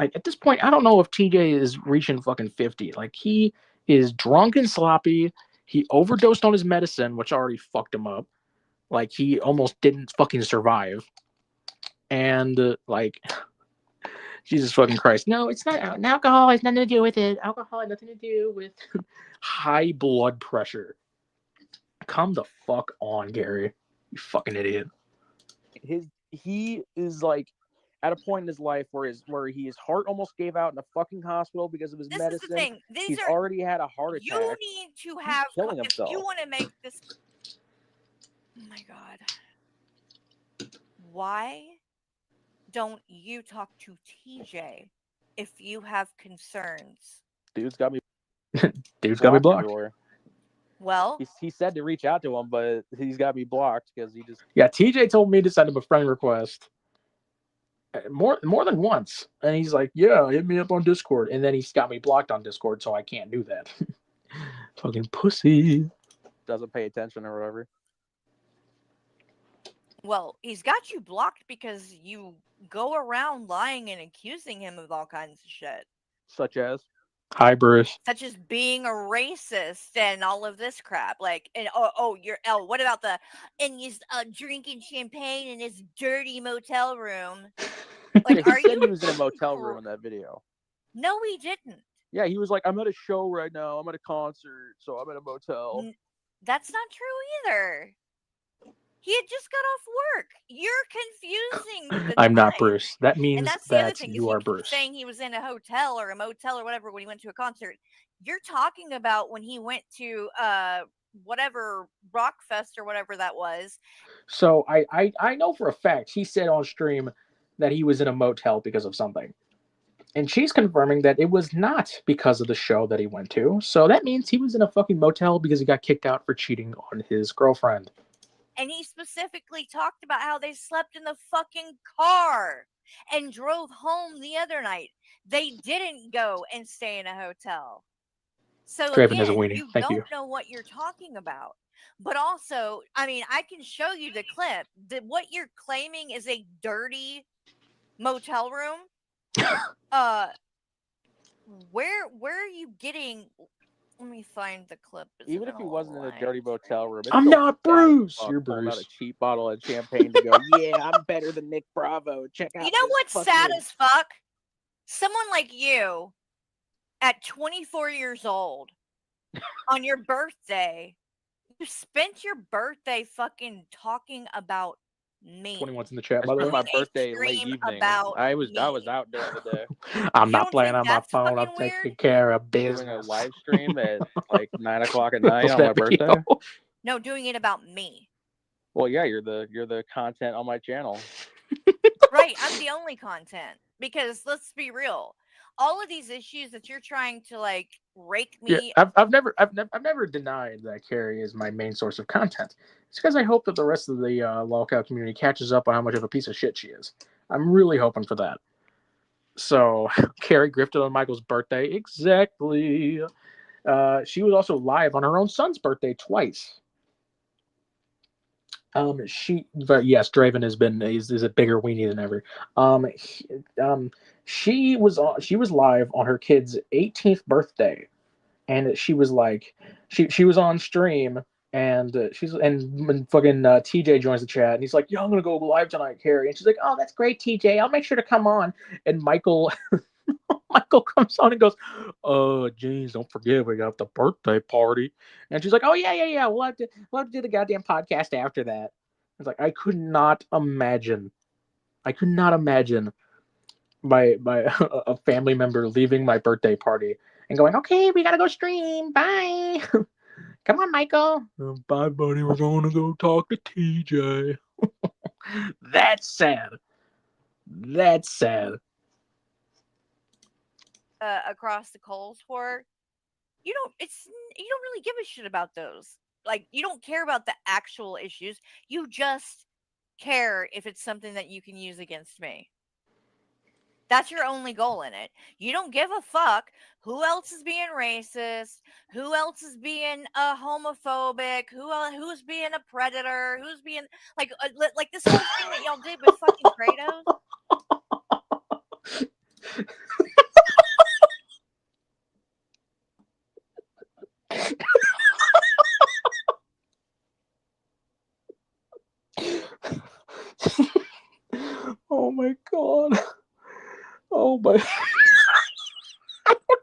Like, at this point, I don't know if TJ is reaching fucking 50. Like, he is drunk and sloppy. He overdosed on his medicine, which already fucked him up. Like, he almost didn't fucking survive. And, like, Jesus fucking Christ. No, it's not. Alcohol has nothing to do with it. Alcohol has nothing to do with high blood pressure. Come the fuck on, Gary. You fucking idiot. He is like at a point in his life where his heart almost gave out in a fucking hospital because of his This medicine. is the thing. He's already had a heart attack. You need to have. killing If himself. you want to make this Oh my god. Why don't you talk to TJ if you have concerns? Dude's got me Dude's got me blocked. everywhere. Well, He said to reach out to him, but he's got me blocked because he just. Yeah, TJ told me to send him a friend request more than once, and he's like, "Yeah, hit me up on Discord," and then he's got me blocked on Discord, so I can't do that. Fucking pussy. Doesn't pay attention or whatever. well, he's got you blocked because you go around lying and accusing him of all kinds of shit, Such as. Hi, Bruce. such as being a racist and all of this crap. Like, and you're what about and he's drinking champagne in his dirty motel room? Like, Yeah, are he said you? he was in a motel room in that video. No, he didn't. Yeah, he was like, I'm at a show right now. I'm at a concert, so I'm at a motel. That's not true either. He had just got off work. You're confusing the I'm not time. Bruce. That means And that's the other that thing. you is are keep Bruce. saying he was in a hotel or a motel or whatever when he went to a concert. You're talking about when he went to whatever Rockfest or whatever that was. So I know for a fact he said on stream that he was in a motel because of something. And she's confirming that it was not because of the show that he went to. So that means he was in a fucking motel because he got kicked out for cheating on his girlfriend. And he specifically talked about how they slept in the fucking car and drove home the other night. They didn't go and stay in a hotel. So Draven is a again, weenie. you Thank don't you. know what you're talking about. But also, I mean, I can show you the clip. What you're claiming is a dirty motel room. Where are you getting? Let me find the clip. Even if he wasn't in a dirty motel room, it's I'm still not bad as Bruce. fuck You're pulling out Bruce. a cheap bottle of champagne to go, yeah, I'm better than Nick Bravo. Check out. You know this what's sad fucking-" as fuck? Someone like you, at 24 years old, on your birthday, you spent your birthday fucking talking about me. 21's in the chat, I by the spent way. my birthday late Stream evening. about I was me. out during the day. I'm You not don't playing think on my that's phone. I'm fucking taking weird? care of business. Doing a live stream at like 9:00 at night Was on my that video? birthday. No, doing it about me. Well, yeah, you're the content on my channel. Right, I'm the only content. Because let's be real, all of these issues that you're trying to like rake me. Yeah, I've never denied that Carrie is my main source of content. It's because I hope that the rest of the lolcow community catches up on how much of a piece of shit she is. I'm really hoping for that. So Carrie grifted on Michael's birthday. Exactly. She was also live on her own son's birthday twice. But yes, Draven is a bigger weenie than ever. She was live on her kid's 18th birthday, and she was like, she was on stream, and when fucking TJ joins the chat, and he's like, "Yo, I'm gonna go live tonight, Carrie," and she's like, "Oh, that's great, TJ. I'll make sure to come on." And Michael comes on and goes, "Oh, geez, don't forget we got the birthday party." And she's like, "Oh yeah. We'll have to do the goddamn podcast after that." It's like I could not imagine my a family member leaving my birthday party and going, "Okay, we gotta go stream. Bye." Come on, Michael. Bye, buddy. We're going to go talk to TJ. That's sad. That's sad. Across the coals for, you don't really give a shit about those. Like, you don't care about the actual issues. You just care if it's something that you can use against me. That's your only goal in it. You don't give a fuck who else is being racist, who else is being homophobic, who's being a predator, who's being like this whole thing that y'all did with fucking Kratos. Oh my god. Oh my.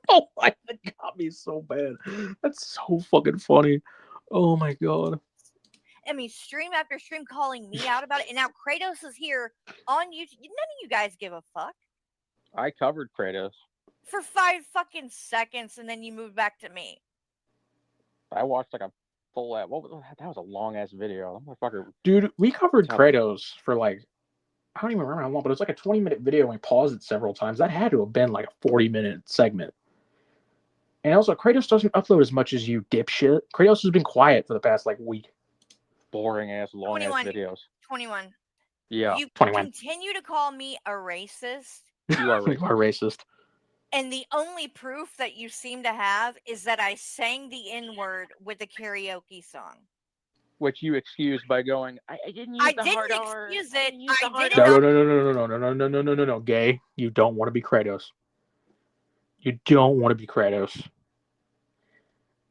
Oh my, that got me so bad. That's so fucking funny. Oh my god. I mean, stream after stream calling me out about it, and now Kratos is here on YouTube. None of you guys give a fuck. I covered Kratos For 5 fucking seconds, and then you moved back to me. I watched like a full app. That was a long ass video. That motherfucker. Dude, we covered Tell- Kratos for like, I don't even remember how long, but it was like a 20-minute video and we paused it several times. That had to have been like a 40-minute segment. And also, Kratos doesn't upload as much as you, dipshit. Kratos has been quiet for the past like week. Boring ass, long ass 21. videos. 21. Yeah, You 21. continue to call me a racist, you are You racist. are racist. and the only proof that you seem to have is that I sang the N-word with a karaoke song. Which you excused by going, I didn't use I the didn't hard R. excuse I it. didn't use the I hard did No, R. no, gay. You don't want to be Kratos. You don't want to be Kratos.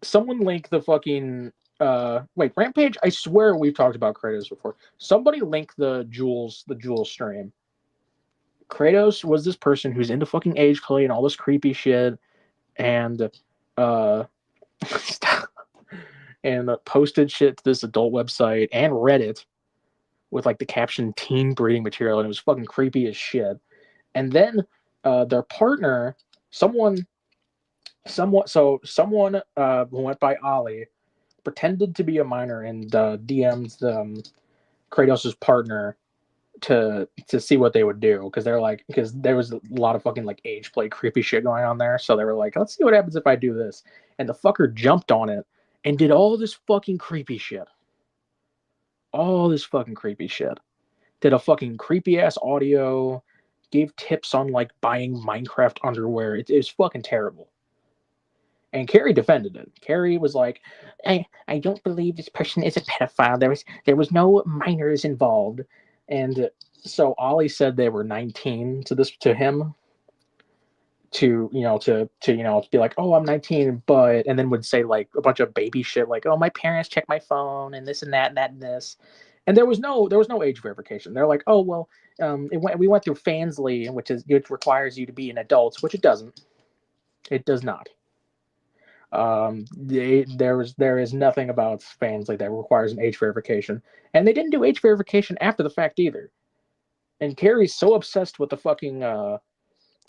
Someone link the fucking wait, Rampage, I swear we've talked about Kratos before. Somebody link the Jules stream. Kratos was this person who's into fucking age play and all this creepy shit and uh and posted shit to this adult website and Reddit with like the caption teen breeding material, and it was fucking creepy as shit. And then their partner, someone who went by Ollie, pretended to be a minor and DM'd Kratos' partner to see what they would do, because because there was a lot of fucking like age play creepy shit going on there. So they were like, let's see what happens if I do this. And the fucker jumped on it and did all this fucking creepy shit. All this fucking creepy shit. Did a fucking creepy ass audio, gave tips on like buying Minecraft underwear. It was fucking terrible. And Carrie defended it. Carrie was like, I don't believe this person is a pedophile. There was no minors involved. And so Ollie said they were 19 to him, to be like, oh, I'm 19, but, and then would say like a bunch of baby shit like, oh, my parents checked my phone and this and that and that and this. And there was no age verification. They're like, oh well, we went through Fansly, which requires you to be an adult, which it doesn't. It does not. There is nothing about Fansly that requires an age verification, and they didn't do age verification after the fact either. And Carrie's so obsessed with the fucking oh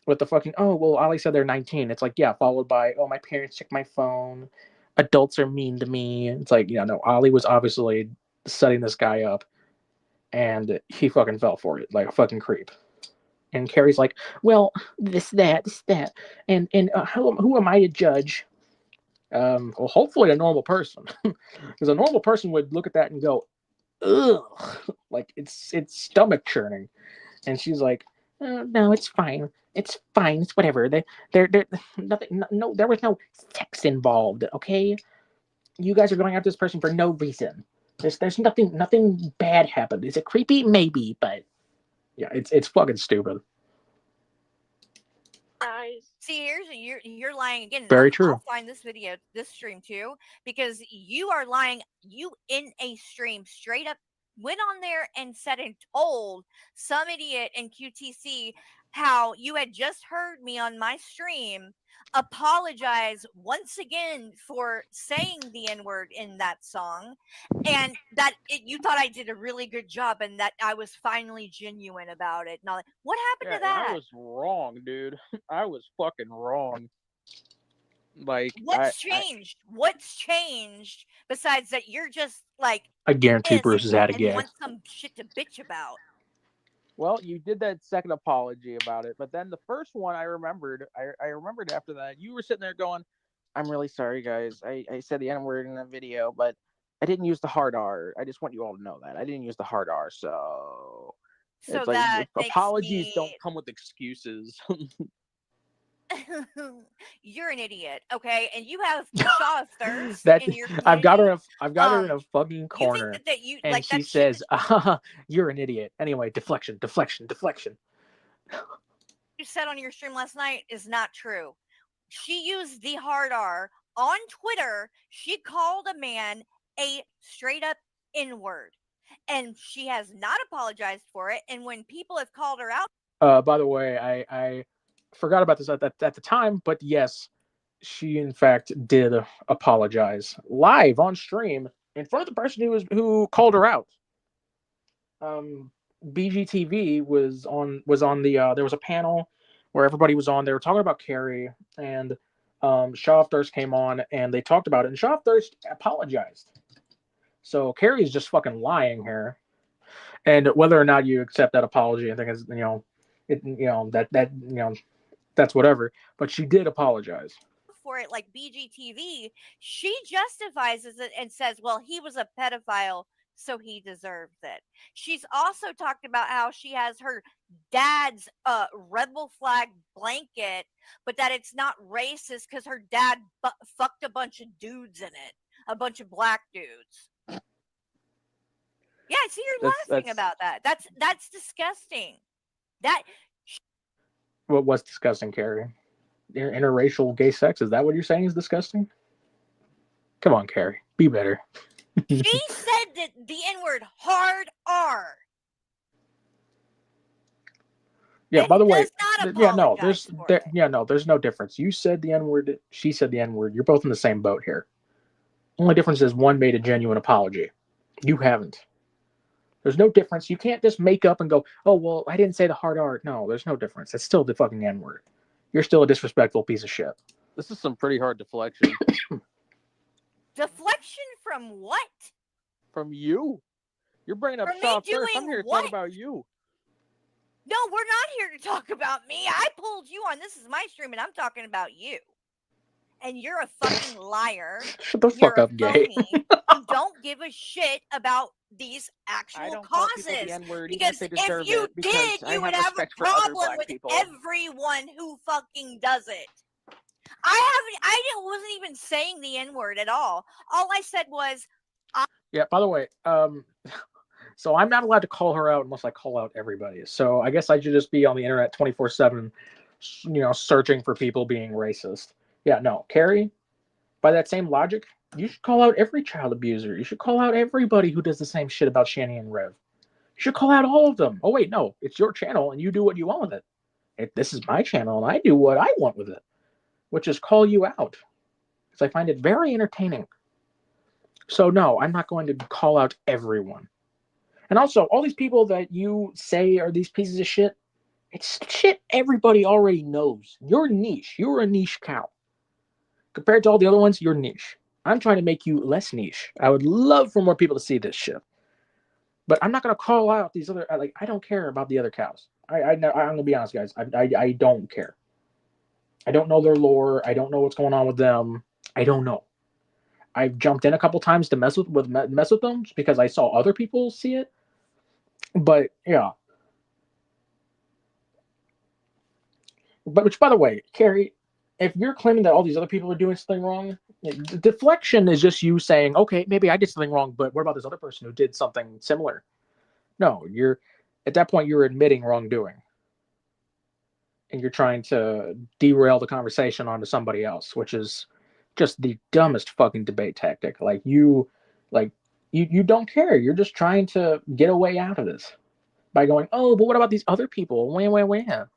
well, Ollie said they're 19. It's like, yeah, followed by, oh, my parents check my phone, adults are mean to me. It's like, yeah, no, Ollie was obviously setting this guy up, and he fucking fell for it like a fucking creep. And Carrie's like, well, this that, and who am I to judge? Well, hopefully a normal person, because a normal person would look at that and go, ugh, like it's stomach churning. And she's like, no, it's fine. It's fine. It's whatever. They're nothing. No, there was no sex involved. Okay, you guys are going after this person for no reason. There's nothing bad happened. Is it creepy? Maybe, but yeah, it's fucking stupid. See, you're lying again. Very true. I'll find this stream too, because you are lying. You in a stream straight up went on there and said and told some idiot in QTC how you had just heard me on my stream apologize once again for saying the N-word in that song, and that you thought I did a really good job and that I was finally genuine about it. Now, what happened to that? I was wrong, dude. I was fucking wrong. Like, what's changed? What's changed besides that you're just like, I guarantee Bruce has had a gay. Want some shit to bitch about. Well, you did that second apology about it, but then the first one I remembered. I remembered after that you were sitting there going, "I'm really sorry, guys. I said the N-word in the video, but I didn't use the hard R. I just want you all to know that I didn't use the hard R." So it's that like apologies don't come with excuses. You're an idiot, okay? And you have Shaw of Thirst in your community. I've got her in a fucking corner, and like, she says, "You're an idiot." Anyway, deflection. You said on your stream last night is not true. She used the hard R on Twitter. She called a man a straight up N-word, and she has not apologized for it. And when people have called her out, by the way, I forgot about this at the time, but yes, she in fact did apologize live on stream in front of the person who called her out. BGTV was on the there was a panel where everybody was on. They were talking about Carrie, and Shaw of Thirst came on and they talked about it, and Shaw of Thirst apologized. So Carrie is just fucking lying here. And whether or not you accept that apology, I think is that's whatever. But she did apologize. For it, like BGTV, she justifies it and says, well, he was a pedophile, so he deserves it. She's also talked about how she has her dad's rebel flag blanket, but that it's not racist because her dad fucked a bunch of dudes in it, a bunch of black dudes. Yeah, I see you're laughing about that. That's disgusting. What's disgusting, Carrie? Interracial gay sex? Is that what you're saying is disgusting? Come on, Carrie. Be better. She said that the N-word hard R. Yeah, by the way, no, there's no difference. You said the N-word, she said the N-word. You're both in the same boat here. Only difference is one made a genuine apology. You haven't. There's no difference. You can't just make up and go, oh, well, I didn't say the hard R. No, there's no difference. It's still the fucking N-word. You're still a disrespectful piece of shit. This is some pretty hard deflection. Deflection from what? From you. You're bringing up Shaw first. I'm here to talk about you. No, we're not here to talk about me. I pulled you on. This is my stream, and I'm talking about you. And you're a fucking liar. Shut the fuck up, gay. You don't give a shit about these actual causes. Because if you did, you would have a problem with everyone who fucking does it. I wasn't even saying the N-word at all. All I said was... Yeah, by the way, so I'm not allowed to call her out unless I call out everybody. So I guess I should just be on the internet 24/7, searching for people being racist. Yeah, no, Carrie, by that same logic, you should call out every child abuser. You should call out everybody who does the same shit about Shani and Rev. You should call out all of them. Oh, wait, no, it's your channel and you do what you want with it. This is my channel and I do what I want with it, which is call you out. Because I find it very entertaining. So, no, I'm not going to call out everyone. And also, all these people that you say are these pieces of shit, it's shit everybody already knows. You're niche. You're a niche cow. Compared to all the other ones, you're niche. I'm trying to make you less niche. I would love for more people to see this shit. But I'm not going to call out these other... I don't care about the other cows. I'm going to be honest, guys. I don't care. I don't know their lore. I don't know what's going on with them. I don't know. I've jumped in a couple times to mess with them just because I saw other people see it. But, yeah. But, which, by the way, Carrie... If you're claiming that all these other people are doing something wrong, deflection is just you saying, okay, maybe I did something wrong, but what about this other person who did something similar? No, at that point, you're admitting wrongdoing. And you're trying to derail the conversation onto somebody else, which is just the dumbest fucking debate tactic. You don't care. You're just trying to get a way out of this by going, oh, but what about these other people? Wham.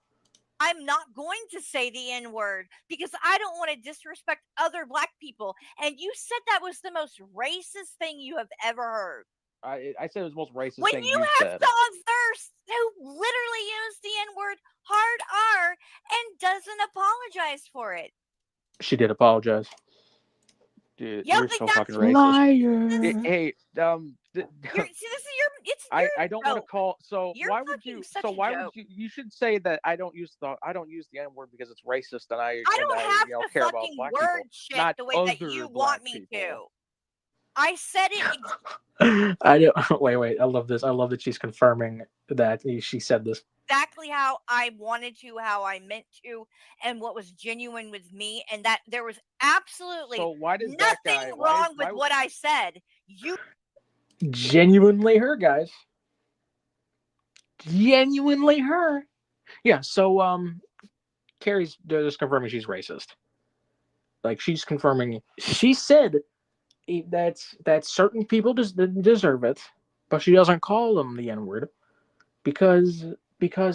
I'm not going to say the N-word because I don't want to disrespect other black people. And you said that was the most racist thing you have ever heard. I said it was the most racist when thing you have said. Dogs who literally used the N-word hard R and doesn't apologize for it. She did apologize. Dude, you're so fucking racist. Liar. Hey, I don't want to call. So why would you? So why would you? You should say that I don't use the N-word because it's racist and I don't have to care fucking about black word people, shit not the way that you want me to. I said it. I don't. Wait. I love this. I love that she's confirming that she said this. Exactly how I wanted to, how I meant to, and what was genuine with me, and that there was absolutely nothing wrong with what I said. You genuinely her, guys. Genuinely her. Yeah. So Carrie's just confirming she's racist. She's confirming. She said that certain people deserve it, but she doesn't call them the N-word because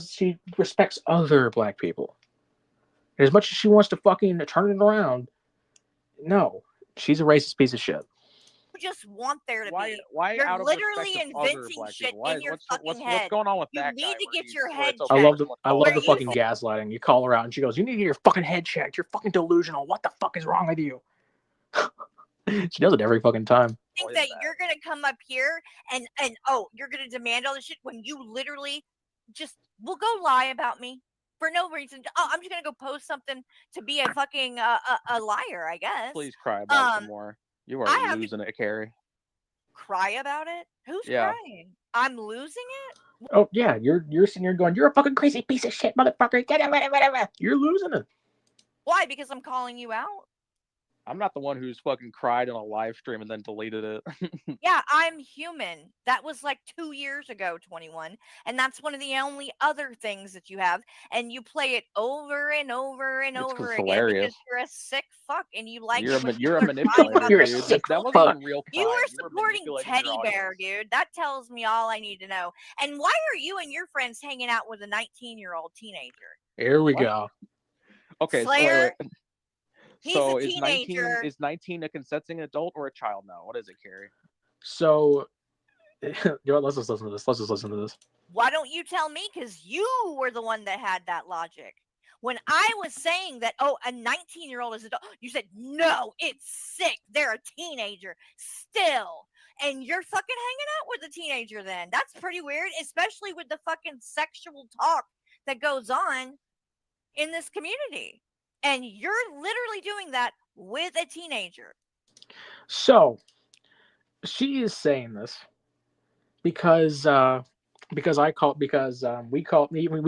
she respects other black people. And as much as she wants to fucking turn it around, no, she's a racist piece of shit. You just want there to be. Why You're out of literally inventing shit in your fucking head. What's going on with you that need guy to get your okay, head checked. I love the fucking gaslighting. You call her out and she goes, you need to get your fucking head checked. You're fucking delusional. What the fuck is wrong with you? She does it every fucking time. think that you're gonna come up here and oh, you're gonna demand all this shit when you literally just will go lie about me for no reason. Oh, I'm just gonna go post something to be a fucking a liar, I guess. Please cry about it some more. You are I have to losing it, Carrie. cry about it. Who's Yeah. crying? I'm losing it. Oh yeah, you're sitting here going, "You're a fucking crazy piece of shit, motherfucker." You're losing it. Why? Because I'm calling you out. I'm not the one who's fucking cried on a live stream and then deleted it. Yeah, I'm human. That was like 2 years ago, 21. And that's one of the only other things that you have. And you play it over and over and It's over it's again hilarious. because you're a sick fuck and you like You're it when you're a people are crying manipulator, about You're a their dude. sick That wasn't fuck. even real You crying. were You were supporting manipulating your Teddy Bear, audience. dude. That tells me all I need to know. And why are you and your friends hanging out with a 19-year-old teenager? Here we What? go. Okay, Slayer, wait. he's So a teenager. is 19 a consenting adult or a child now? What is it, Carrie? So, you know what, let's just listen to this. Let's just listen to this. Why don't you tell me? Because you were the one that had that logic. When I was saying that, oh, a 19-year-old is adult, you said, no, it's sick. They're a teenager still. And you're fucking hanging out with a teenager then. That's pretty weird, especially with the fucking sexual talk that goes on in this community. And you're literally doing that with a teenager. So, she is saying this because we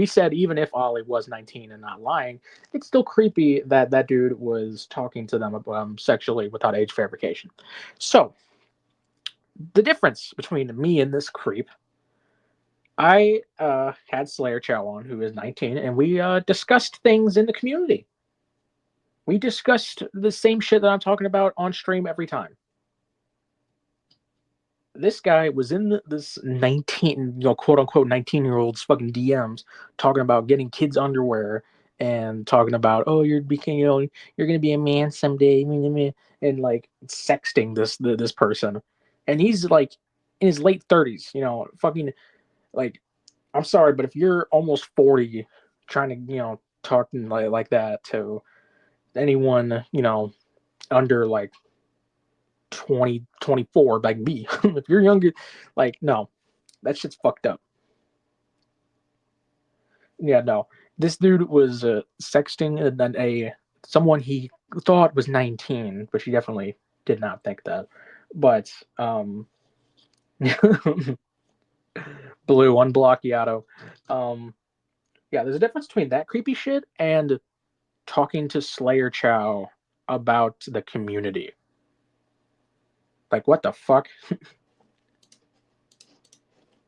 said even if Ollie was 19 and not lying, it's still creepy that that dude was talking to them sexually without age verification. So, the difference between me and this creep, I had Slayer Chow on, who is 19, and we discussed things in the community. We discussed the same shit that I'm talking about on stream every time. This guy was in this 19, quote unquote 19-year-old's fucking DMs talking about getting kids underwear and talking about, oh, you're gonna be a man someday, and like sexting this person, and he's like in his late 30s, fucking like, I'm sorry, but if you're almost 40 trying to, talking like that to anyone, under like 20, 24, like me, if you're younger, like, no, that shit's fucked up. Yeah, no. This dude was sexting someone he thought was 19, but she definitely did not think that. But, Blue, unblock Yato. Yeah, there's a difference between that creepy shit and talking to Slayer Chow about the community. Like, what the fuck?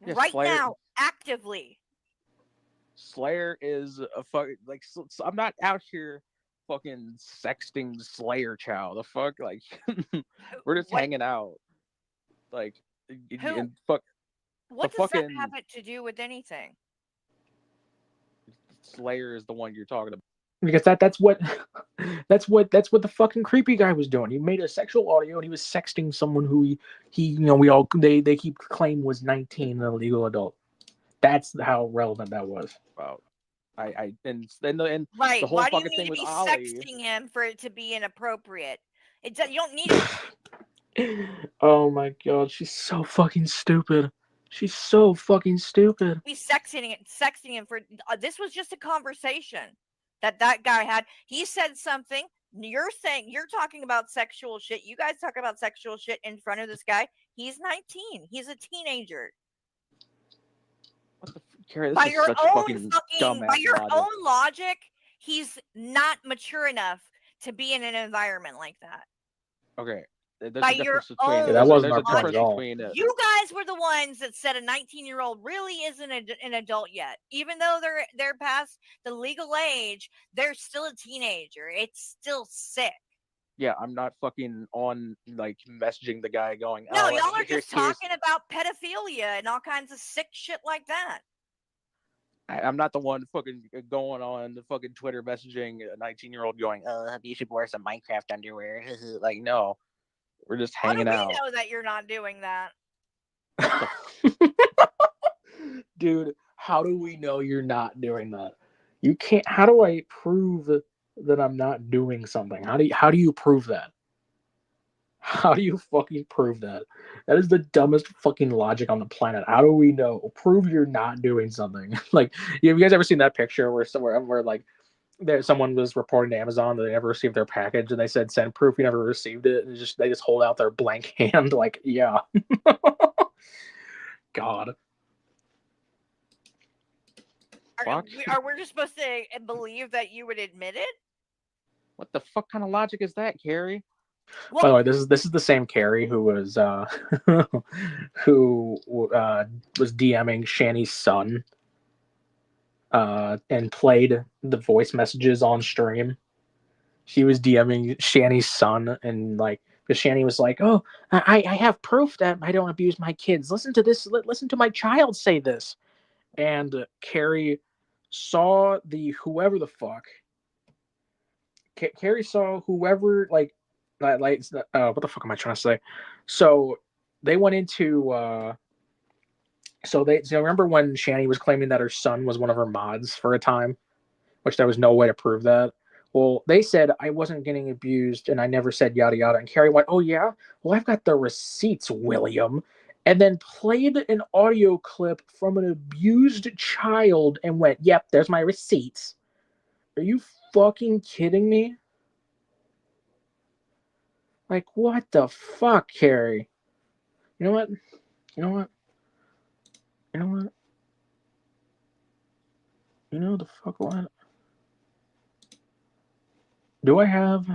Yeah, Right Slayer, now, actively. Slayer is a fuck. Like, so I'm not out here fucking sexting Slayer Chow. The fuck, like, we're just What? hanging out. Like, Who? and fuck. What the does that fucking have it to do with anything? Slayer is the one you're talking about. Because that's what the fucking creepy guy was doing. He made a sexual audio and he was sexting someone who they keep claim was 19, an illegal adult. That's how relevant that was. Wow. And Right. the whole Why do you fucking need thing to with be Ollie. sexting him for it to be inappropriate? You don't need to Oh my god, she's so fucking stupid. She's so fucking stupid. be sexting him for. This was just a conversation that guy had. He said something. You're talking about sexual shit. You guys talk about sexual shit in front of this guy. He's 19. He's a teenager. What the Carrie, this By is your such own fucking fucking, by dumbass your logic. own logic, he's not mature enough to be in an environment like that. Okay. There's By a your difference between own Yeah, that wasn't there's our a point difference at all. between You guys were the ones that said a 19-year-old really isn't an adult yet. Even though they're past the legal age, they're still a teenager. It's still sick. yeah, I'm not fucking on like messaging the guy going, No, oh, y'all are here's just talking about pedophilia and all kinds of sick shit like that. I'm not the one fucking going on the fucking Twitter messaging a 19-year-old going, you should wear some Minecraft underwear. Like, no, we're just hanging out. How do we know that you're not doing that? Dude, how do we know you're not doing that? You can't. How do I prove that I'm not doing something? How do you prove that? How do you fucking prove that? That is the dumbest fucking logic on the planet. How do we know? Prove you're not doing something. Like, have you guys ever seen that picture where like someone was reporting to Amazon that they never received their package and they said send proof you never received it, and they just hold out their blank hand like, yeah. God. Fuck. Are we just supposed to believe that you would admit it? What the fuck kind of logic is that, Carrie? By the way, this is the same Carrie who was who was DMing Shanny's son and played the voice messages on stream. She was DMing Shanny's son, and like, because Shanny was like, "Oh, I have proof that I don't abuse my kids. Listen to this. Listen to my child say this." And Carrie saw the whoever the fuck. Carrie saw whoever like what the fuck am I trying to say? So they went into so remember when Shanny was claiming that her son was one of her mods for a time, which there was no way to prove that. Well, they said I wasn't getting abused and I never said yada yada. And Carrie went, "Oh yeah, well I've got the receipts, William," and then played an audio clip from an abused child and went, "Yep, there's my receipts." Are you fucking kidding me? Like, what the fuck, Carrie? You know what? You know what? You know what? You know the fuck what? Do I have?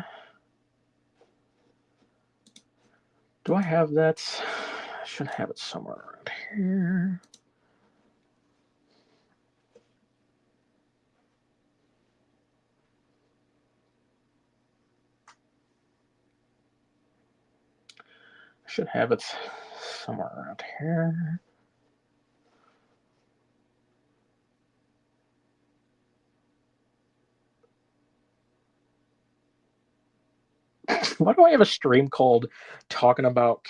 Do I have that? I should have it somewhere around here. I should have it somewhere around here. Why do I have a stream called talking about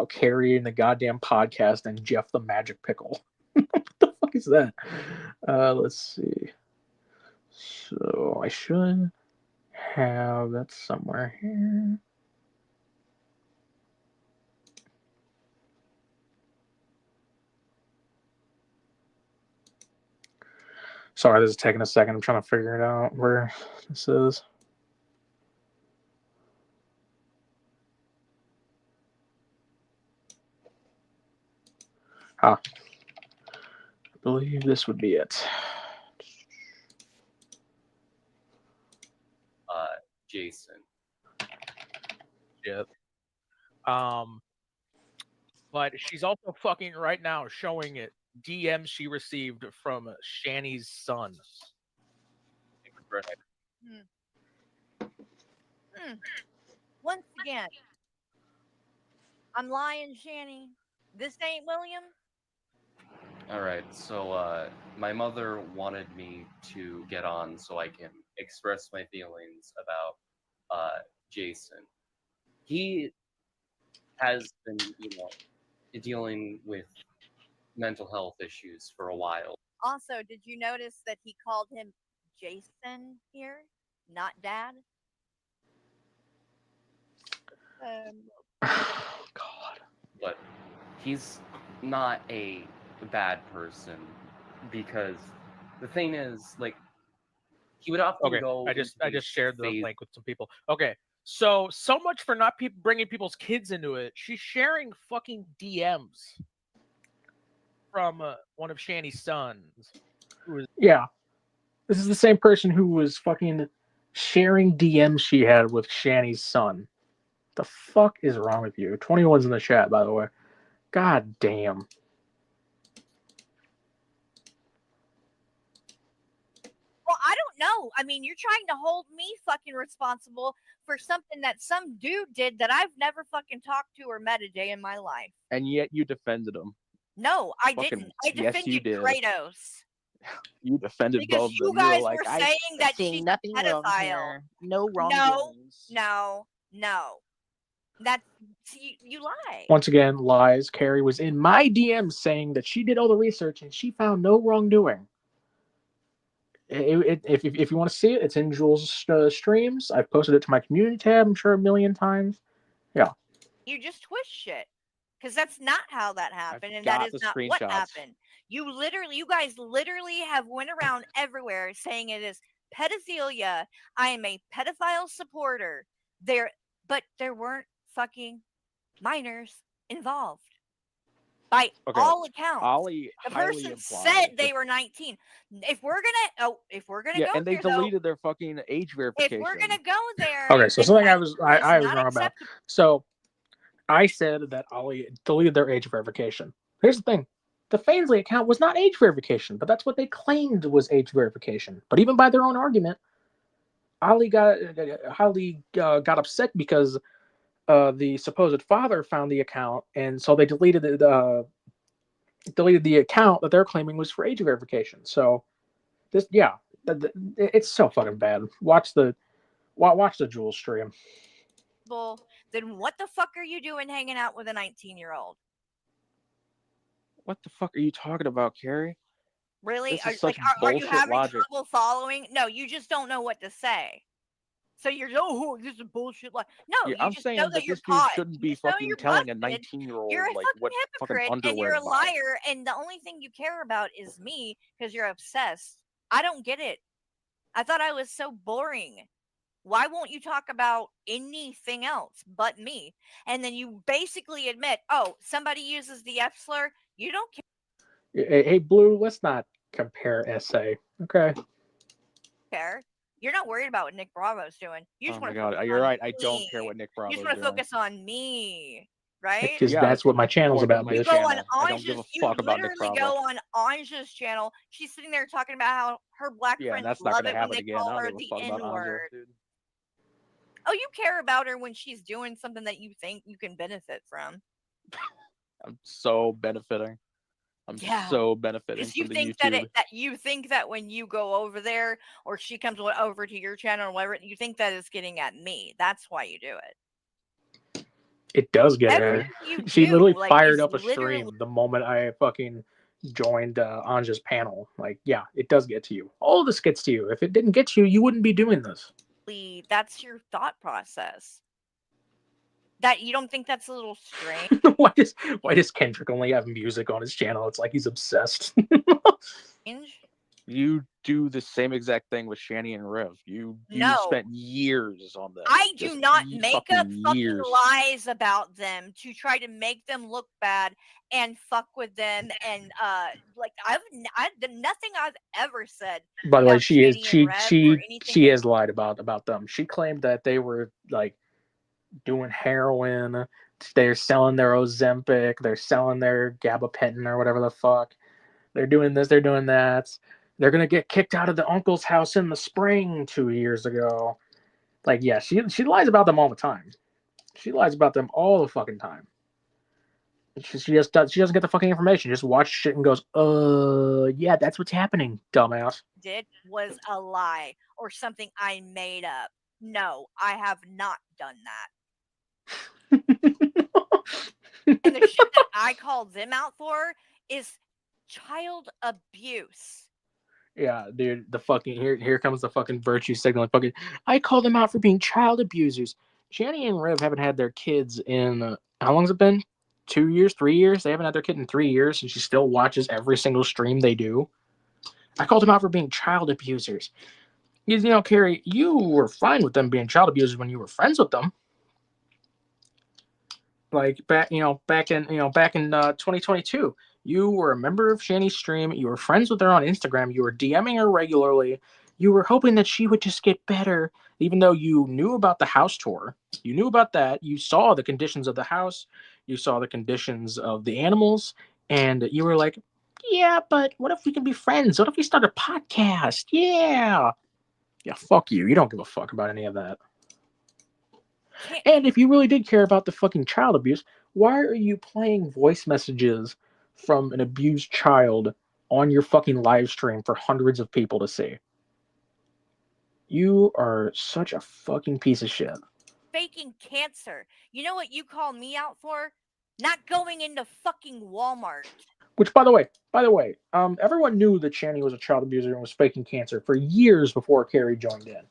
Carrie and the goddamn podcast and Jeff the Magic Pickle? What the fuck is that? Let's see. So I should have that somewhere here. Sorry, this is taking a second. I'm trying to figure it out where this is. I believe this would be it. Jason. Yep. But she's also fucking right now showing it DMs she received from Shanny's son. Once again, I'm lying, Shanny. This ain't William. All right, so my mother wanted me to get on so I can express my feelings about Jason. He has been, dealing with mental health issues for a while. Also, did you notice that he called him Jason here, not Dad? God. But he's not a bad person because the thing is, like, he would often go. I just shared the phase. link with some people. Okay, so much for not bringing people's kids into it. She's sharing fucking DMs from one of Shanny's sons. Yeah, this is the same person who was fucking sharing DMs she had with Shanny's son. The fuck is wrong with you? 21's in the chat, by the way. God damn. Well, I don't know. I mean, you're trying to hold me fucking responsible for something that some dude did that I've never fucking talked to or met a day in my life. And yet you defended him. No, I didn't. I defended you did. Kratos. You defended because both you of them. guys Were were saying that she's nothing a wrong pedophile. here. No wrongdoings. No. That's you lie. Once again, lies. Carrie was in my DMs saying that she did all the research and she found no wrongdoing. If you want to see it, it's in Jules' streams. I've posted it to my community tab, I'm sure, a million times. Yeah. You just twist shit. Because that's not how that happened, and that got is the not what screenshots. happened. You guys literally have went around everywhere saying it is pedophilia. I am a pedophile supporter. But there weren't fucking minors involved. By Okay. all accounts, Ollie the highly person implied said that- they were 19. If we're gonna yeah, go and they there, though, deleted their fucking age if verification. we're gonna go there, Okay, so then something I that was is wrong not about. acceptable. So I said that Ollie deleted their age verification. Here's the thing. The Fainsley account was not age verification, but that's what they claimed was age verification. But even by their own argument, Ollie got upset because the supposed father found the account, and so they deleted the account that they're claiming was for age verification. So this, yeah, it's so fucking bad. Watch the Jewel stream. Then what the fuck are you doing hanging out with a 19-year-old? What the fuck are you talking about, Carrie? Really? This is such Are you bullshit having logic. trouble following? No, you just don't know what to say. So you're this is bullshit. No, Yeah, you I'm just saying know that that you're this dude caught. shouldn't You be just know fucking you're telling a busted. 19-year-old You're a like fucking what fucking hypocrite, and underwear you're to a buy. liar. And the only thing you care about is me because you're obsessed. I don't get it. I thought I was so boring. Why won't you talk about anything else but me? And then you basically admit, oh, somebody uses the F slur. You don't Hey, Blue, let's not compare essay. Okay. care. You're not worried about what Nick Bravo's doing. You just Oh my want to god, focus you're on right. I don't me. care what Nick You Bravo's just want to doing. focus on me, right? Because Yeah, that's what my channel's point of about, my You bitch. go on channel. I don't give a Anja's. You fuck about Nick literally Bravo. go on Anja's channel. She's sitting there talking about how her black Yeah, and friends that's not love gonna it when happen they again. call I don't her give a the fuck about N Anja, word. dude. Oh, you care about her when she's doing something that you think you can benefit from. I'm so benefiting. I'm Yeah. so benefiting Because you from the think YouTube. that you think that when you go over there or she comes over to your channel or whatever, you think that it's getting at me. That's why you do it. It does get her. Everything you She do, literally like, fired is up a literally stream the moment I fucking joined Anja's panel. Like, yeah, it does get to you. All this gets to you. If it didn't get to you, you wouldn't be doing this. that's your thought process. That you don't think that's a little strange? Why does Kendrick only have music on his channel? It's like he's obsessed. You do the same exact thing with Shani and Riv. You No. spent years on them. I do Just not make up fucking years. lies about them to try to make them look bad and fuck with them and like nothing I've ever said. By the way, about she is Shani and Rev or anything she has lied about them. She claimed that they were like doing heroin. They're selling their Ozempic. They're selling their gabapentin or whatever the fuck. They're doing this. They're doing that. They're gonna get kicked out of the uncle's house in the spring 2 years ago. Like, yeah, she lies about them all the time. She lies about them all the fucking time. She doesn't get the fucking information. Just watch shit and goes, yeah, that's what's happening, dumbass. Did was a lie or something I made up. No, I have not done that. And the shit that I call them out for is child abuse. Yeah, dude, the fucking here comes the fucking virtue signaling. Fucking, I call them out for being child abusers. Shani and Rev haven't had their kids in how long's it been? 2 years, 3 years? They haven't had their kid in 3 years, and she still watches every single stream they do. I called them out for being child abusers. You know, Carrie, you were fine with them being child abusers when you were friends with them. Like back in 2022, you were a member of Shani's stream. You were friends with her on Instagram. You were DMing her regularly. You were hoping that she would just get better, even though you knew about the house tour. You knew about that. You saw the conditions of the house. You saw the conditions of the animals, and you were like, "Yeah, but what if we can be friends? What if we start a podcast? Yeah, yeah. Fuck you. You don't give a fuck about any of that." And if you really did care about the fucking child abuse, why are you playing voice messages from an abused child on your fucking live stream for hundreds of people to see? You are such a fucking piece of shit. Faking cancer. You know what you call me out for? Not going into fucking Walmart. Which, by the way, everyone knew that Shani was a child abuser and was faking cancer for years before Carrie joined in.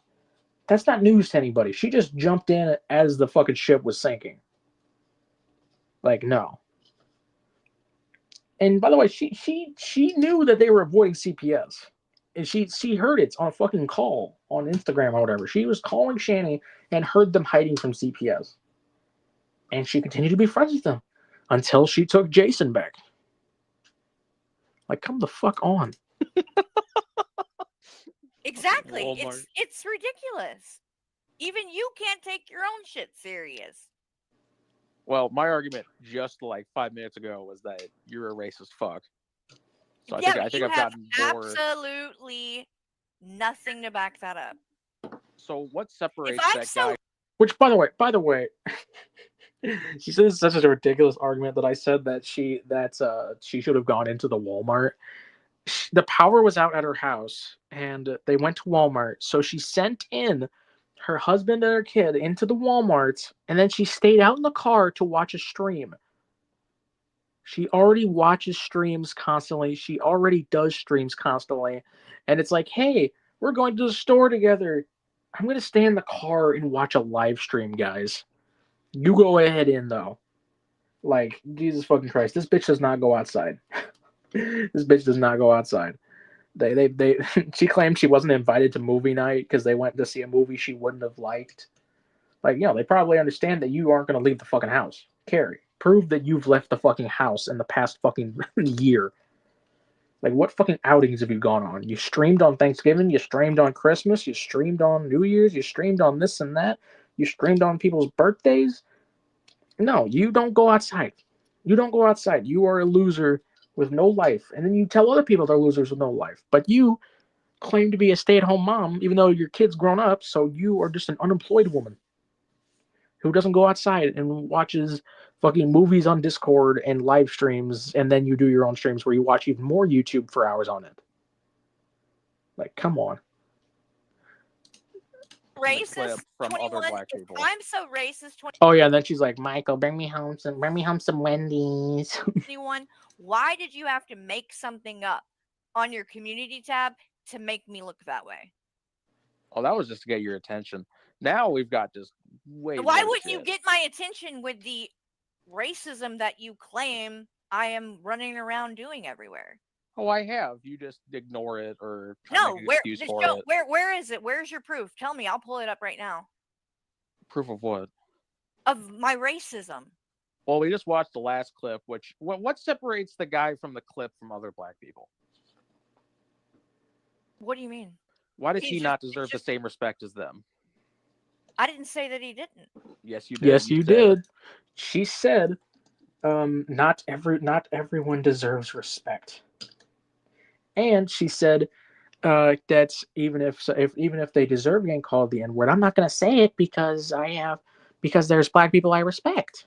That's not news to anybody. She just jumped in as the fucking ship was sinking. Like, no. And by the way, she knew that they were avoiding CPS. And she heard it on a fucking call on Instagram or whatever. She was calling Shani and heard them hiding from CPS. And she continued to be friends with them until she took Jason back. Like, come the fuck on. Exactly. Walmart. It's ridiculous. Even you can't take your own shit serious. Well, my argument just like 5 minutes ago was that you're a racist fuck. So Yeah, I think you I've have gotten more. absolutely nothing to back that up. So what If separates I'm that so guy? Which, by the way, she says such a ridiculous argument that I said that she should have gone into the Walmart. The power was out at her house, and they went to Walmart. So she sent in her husband and her kid into the Walmart, and then she stayed out in the car to watch a stream. She already watches streams constantly. She already does streams constantly, and it's like, hey, we're going to the store together. I'm going to stay in the car and watch a live stream, guys. You go ahead in though. Like, Jesus fucking Christ, this bitch does not go outside. This bitch does not go outside. They she claimed she wasn't invited to movie night because they went to see a movie she wouldn't have liked. Like, they probably understand that you aren't gonna leave the fucking house. Carrie, prove that you've left the fucking house in the past fucking year. Like, what fucking outings have you gone on? You streamed on Thanksgiving, you streamed on Christmas, you streamed on New Year's, you streamed on this and that, you streamed on people's birthdays. No, you don't go outside. You don't go outside. You are a loser with no life. And then you tell other people they're losers with no life. But you claim to be a stay-at-home mom, even though your kid's grown up, so you are just an unemployed woman who doesn't go outside and watches fucking movies on Discord and live streams, and then you do your own streams where you watch even more YouTube for hours on end. Like, come on. racist from other 21, black if people. I'm so racist Oh yeah, and then she's like, Michael, bring me home some Wendy's. 21, why did you have to make something up on your community tab to make me look that way? Oh, that was just to get your attention. Now we've got just way. Why worse wouldn't you shit. get my attention with the racism that you claim I am running around doing everywhere? Oh, I have. You just ignore it or try No, to make an where excuse just for show, it. where is it? Where's your proof? Tell me, I'll pull it up right now. Proof of what? Of my racism. Well, we just watched the last clip. Which what separates the guy from the clip from other black people? What do you mean? Why does He's he just- not it's deserve the just- same respect as them? I didn't say that he didn't. Yes, you did. Yes, you said did. She said, not everyone deserves respect. And she said that even if they deserve getting called the N-word, I'm not going to say it because there's black people I respect.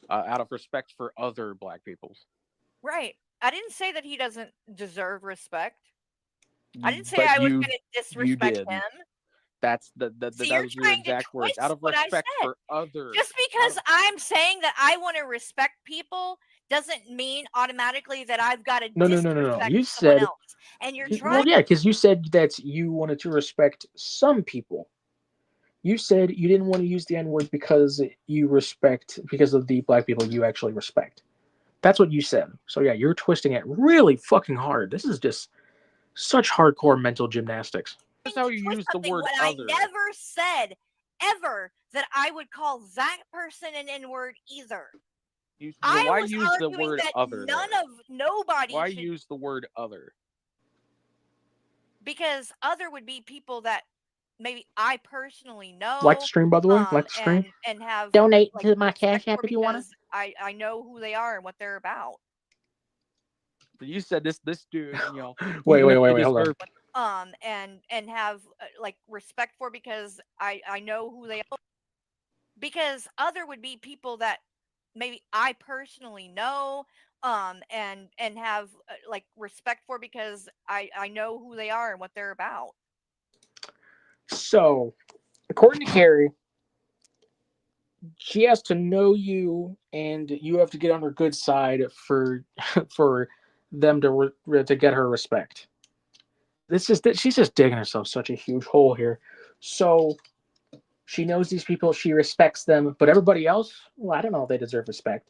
Out of respect for other black people. Right. I didn't say that he doesn't deserve respect. I didn't say But I was going to disrespect did. him. That's So that you're was your trying to exact words. twist Out of what I respect said. for others. Just because I'm saying that I want to respect people doesn't mean automatically that I've got to No. disrespect You someone said, else. And you're trying. well, yeah, because you said that you wanted to respect some people. You said you didn't want to use the N-word because of the black people you actually respect. That's what you said. So yeah, you're twisting it really fucking hard. This is just such hardcore mental gymnastics. That's how you use the word when other. I never said ever that I would call that person an N-word either. Why was use the arguing word that other? nobody Why should, use the word other? because other would be people that maybe I personally know. Like the stream, by the way. Like the stream. And have Donate like, to my respect Cash App for if you want to. because I know who they are and what they're about. But you said this dude, Wait, even if they hold on. deserve- And have like respect for because I know who they are. Because other would be people that maybe I personally know and have like respect for because I know who they are and what they're about. So, according to Carrie, she has to know you, and you have to get on her good side for them to get her respect. She's just digging herself such a huge hole here. So, She knows these people. She respects them. But everybody else, well, I don't know if they deserve respect.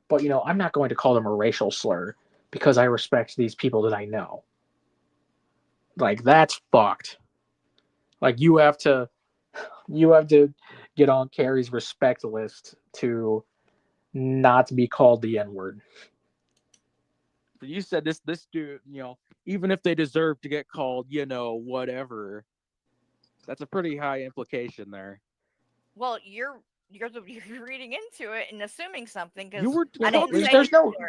But, I'm not going to call them a racial slur because I respect these people that I know. Like, that's fucked. Like, you have to get on Carrie's respect list to not be called the N-word. You said this dude, even if they deserve to get called, whatever. That's a pretty high implication there. Well, you're reading into it and assuming something because You were I No, didn't say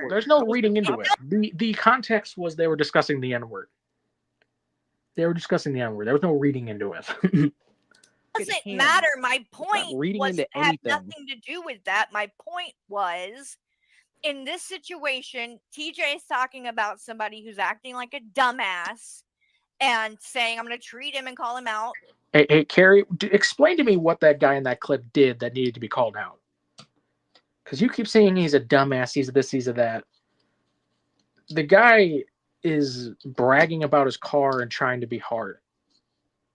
there's no reading into it. The context was they were discussing the N-word. They were discussing the N-word. There was no reading into it. Doesn't matter. My point had anything. nothing to do with that. My point was, in this situation, TJ is talking about somebody who's acting like a dumbass and saying, I'm going to treat him and call him out. Hey, Carrie, explain to me what that guy in that clip did that needed to be called out. Because you keep saying he's a dumbass, he's a this, he's a that. The guy is bragging about his car and trying to be hard.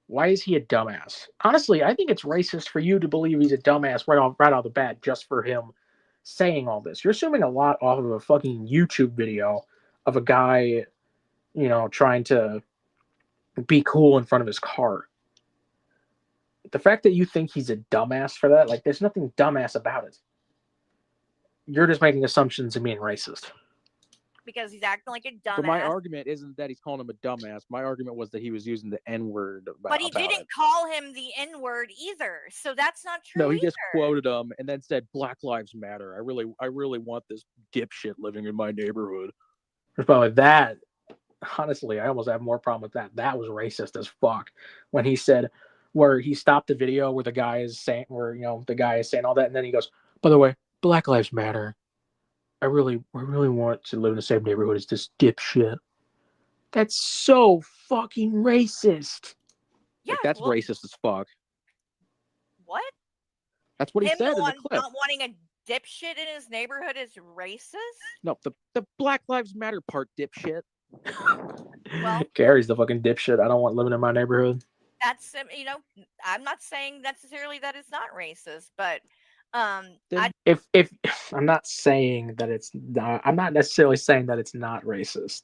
Why is he a dumbass? Honestly, I think it's racist for you to believe he's a dumbass right out of the bat just for him saying all this. You're assuming a lot off of a fucking YouTube video of a guy, trying to be cool in front of his car. The fact that you think he's a dumbass for that, like, there's nothing dumbass about it. You're just making assumptions and being racist. Because he's acting like a dumbass. But my argument isn't that he's calling him a dumbass. My argument was that he was using the N-word. But he didn't call him the N-word either, so that's not true. No, he either. just quoted him and then said, "Black Lives Matter." I really want this dipshit living in my neighborhood. But that, honestly, I almost have more problem with that. That was racist as fuck when he said, where he stopped the video where the guy is saying, the guy is saying all that, and then he goes, "By the way, Black Lives Matter. I really want to live in the same neighborhood as this dipshit." That's so fucking racist. Yeah, that's racist as fuck. What? That's what he said in the clip. Not wanting a dipshit in his neighborhood is racist? No, the Black Lives Matter part, dipshit. Well, Carrie's the fucking dipshit. I don't want living in my neighborhood. That's I'm not saying necessarily that it's not racist, but if I'm not saying that it's not, I'm not necessarily saying that it's not racist.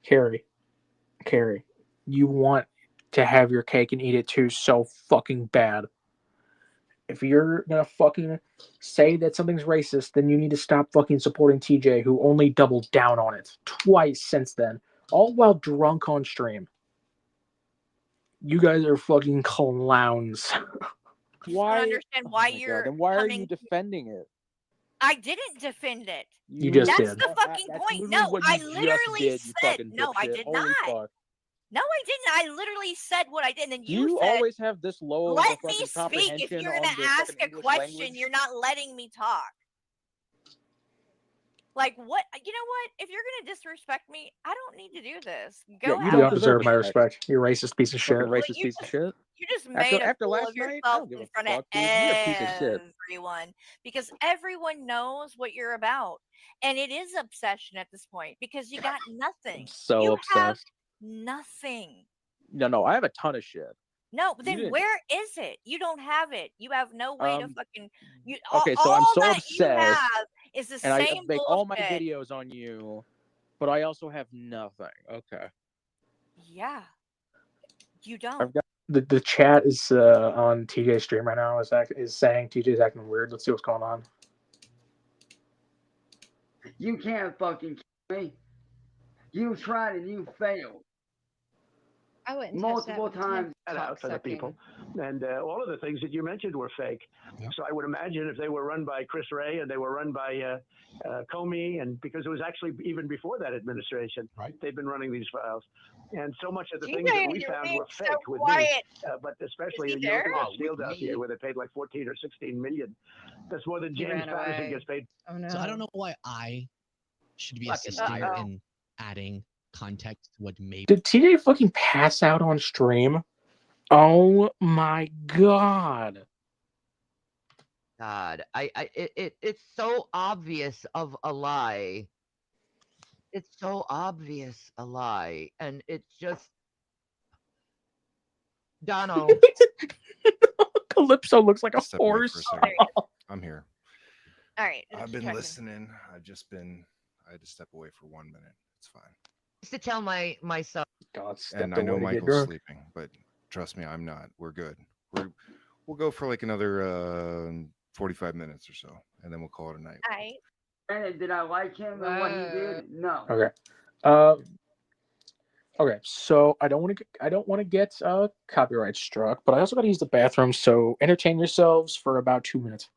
Carrie, you want to have your cake and eat it too so fucking bad. If you're gonna fucking say that something's racist, then you need to stop fucking supporting TJ, who only doubled down on it twice since then, all while drunk on stream. You guys are fucking clowns. I don't understand why why are you defending it? I didn't defend it. You just That's did. the fucking point. No, I literally said no. I did not. No, I didn't. I literally said what I did, and then you said, always have this low. Let me speak. If you're gonna ask a question, language. You're not letting me talk. Like what? You know what? If you're gonna disrespect me, I don't need to do this. Go. You don't deserve my respect. You racist piece of shit. Racist piece of shit. You just made a fool of yourself in front of everyone because everyone knows what you're about, and it is obsession at this point because you got nothing. So obsessed. Nothing. No, I have a ton of shit. No, but then where is it? You don't have it. You have no way to fucking. Okay, so I'm so obsessed. You have is the and same I make bullshit. all my videos on you, but I also have nothing. Okay. Yeah. You don't. I've got the chat is on TJ's stream right now. Is saying TJ's acting weird. Let's see what's going on. You can't fucking kill me. You tried and you failed. I wouldn't multiple times out for the people, and all of the things that you mentioned were fake. Yep. So I would imagine if they were run by Chris Wray and they were run by Comey, and because it was actually even before that administration, right? They've been running these files, and so much of the things that we found were fake with me. But especially you look at Steele out here, where they paid like 14 or 16 million. That's more than James Patterson gets paid. Oh no! So I don't know why I should be assisting in adding context to what maybe. Did TJ fucking pass out on stream? Oh my god. It's so obvious of a lie. It's so obvious a lie. And it's just Dono. Calypso looks like a Step away for a horse. second. I'm here. All right. I've been checking. listening. I had to step away for 1 minute. It's fine. I used to tell my son. God, And I know Michael's sleeping, but trust me, I'm not. We're good. We'll go for like another 45 minutes or so, and then we'll call it a night. All right. And did I like him and what he did? No. Okay. Okay. So I don't want to get copyright struck, but I also got to use the bathroom. So entertain yourselves for about 2 minutes.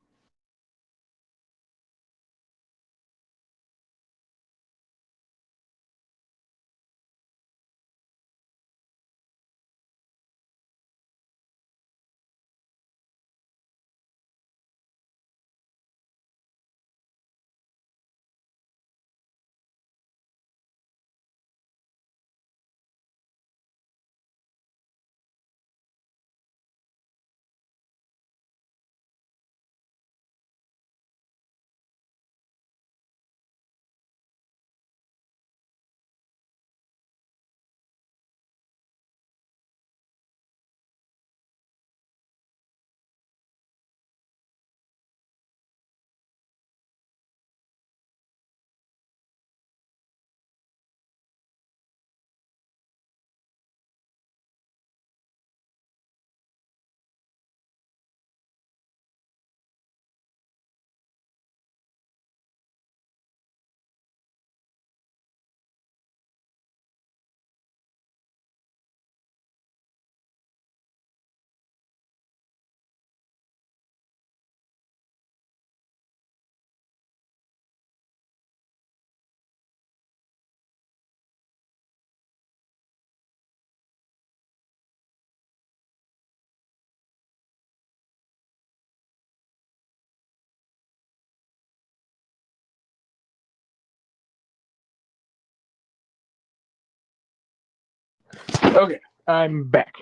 Okay, I'm back.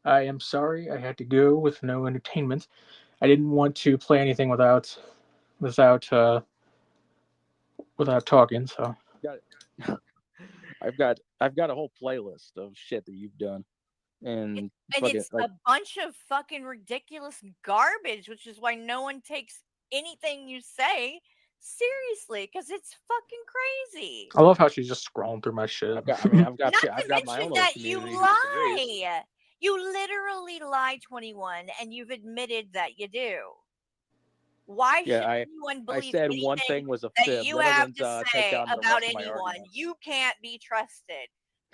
I am sorry I had to go with no entertainment. I didn't want to play anything without talking. So I've got a whole playlist of shit that you've done, and it's a bunch of fucking ridiculous garbage, which is why no one takes anything you say seriously, because it's fucking crazy. I love how she's just scrolling through my shit. I've got my own little That you community who disagrees. lie. You literally lie, 21, and you've admitted that you do. Why should anyone believe I said anything one thing was a that fib. you That have doesn't to take say down the about rest of my anyone? argument. You can't be trusted.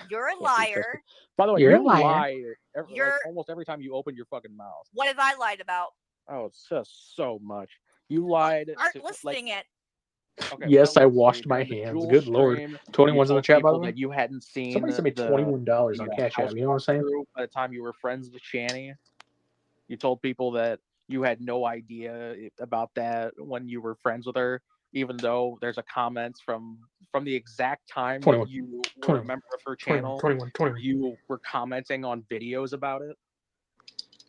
You're a Can't be liar. trusted. By the way, You're you a liar. lie like almost every time you open your fucking mouth. What have I lied about? Oh, it's just so much. You lied. Start listing it. Okay, yes, well, I let's washed see, my during the hands. Jewel Good lord. stream, 21's in the told chat, by the people way. that you hadn't seen Somebody sent me $21 on Cash App. You know what I'm saying? Crew by the time you were friends with Shani, you told people that you had no idea about that when you were friends with her, even though there's a comments from the exact time 21, that you were 21, a member of her 21, channel. 21. You were commenting on videos about it.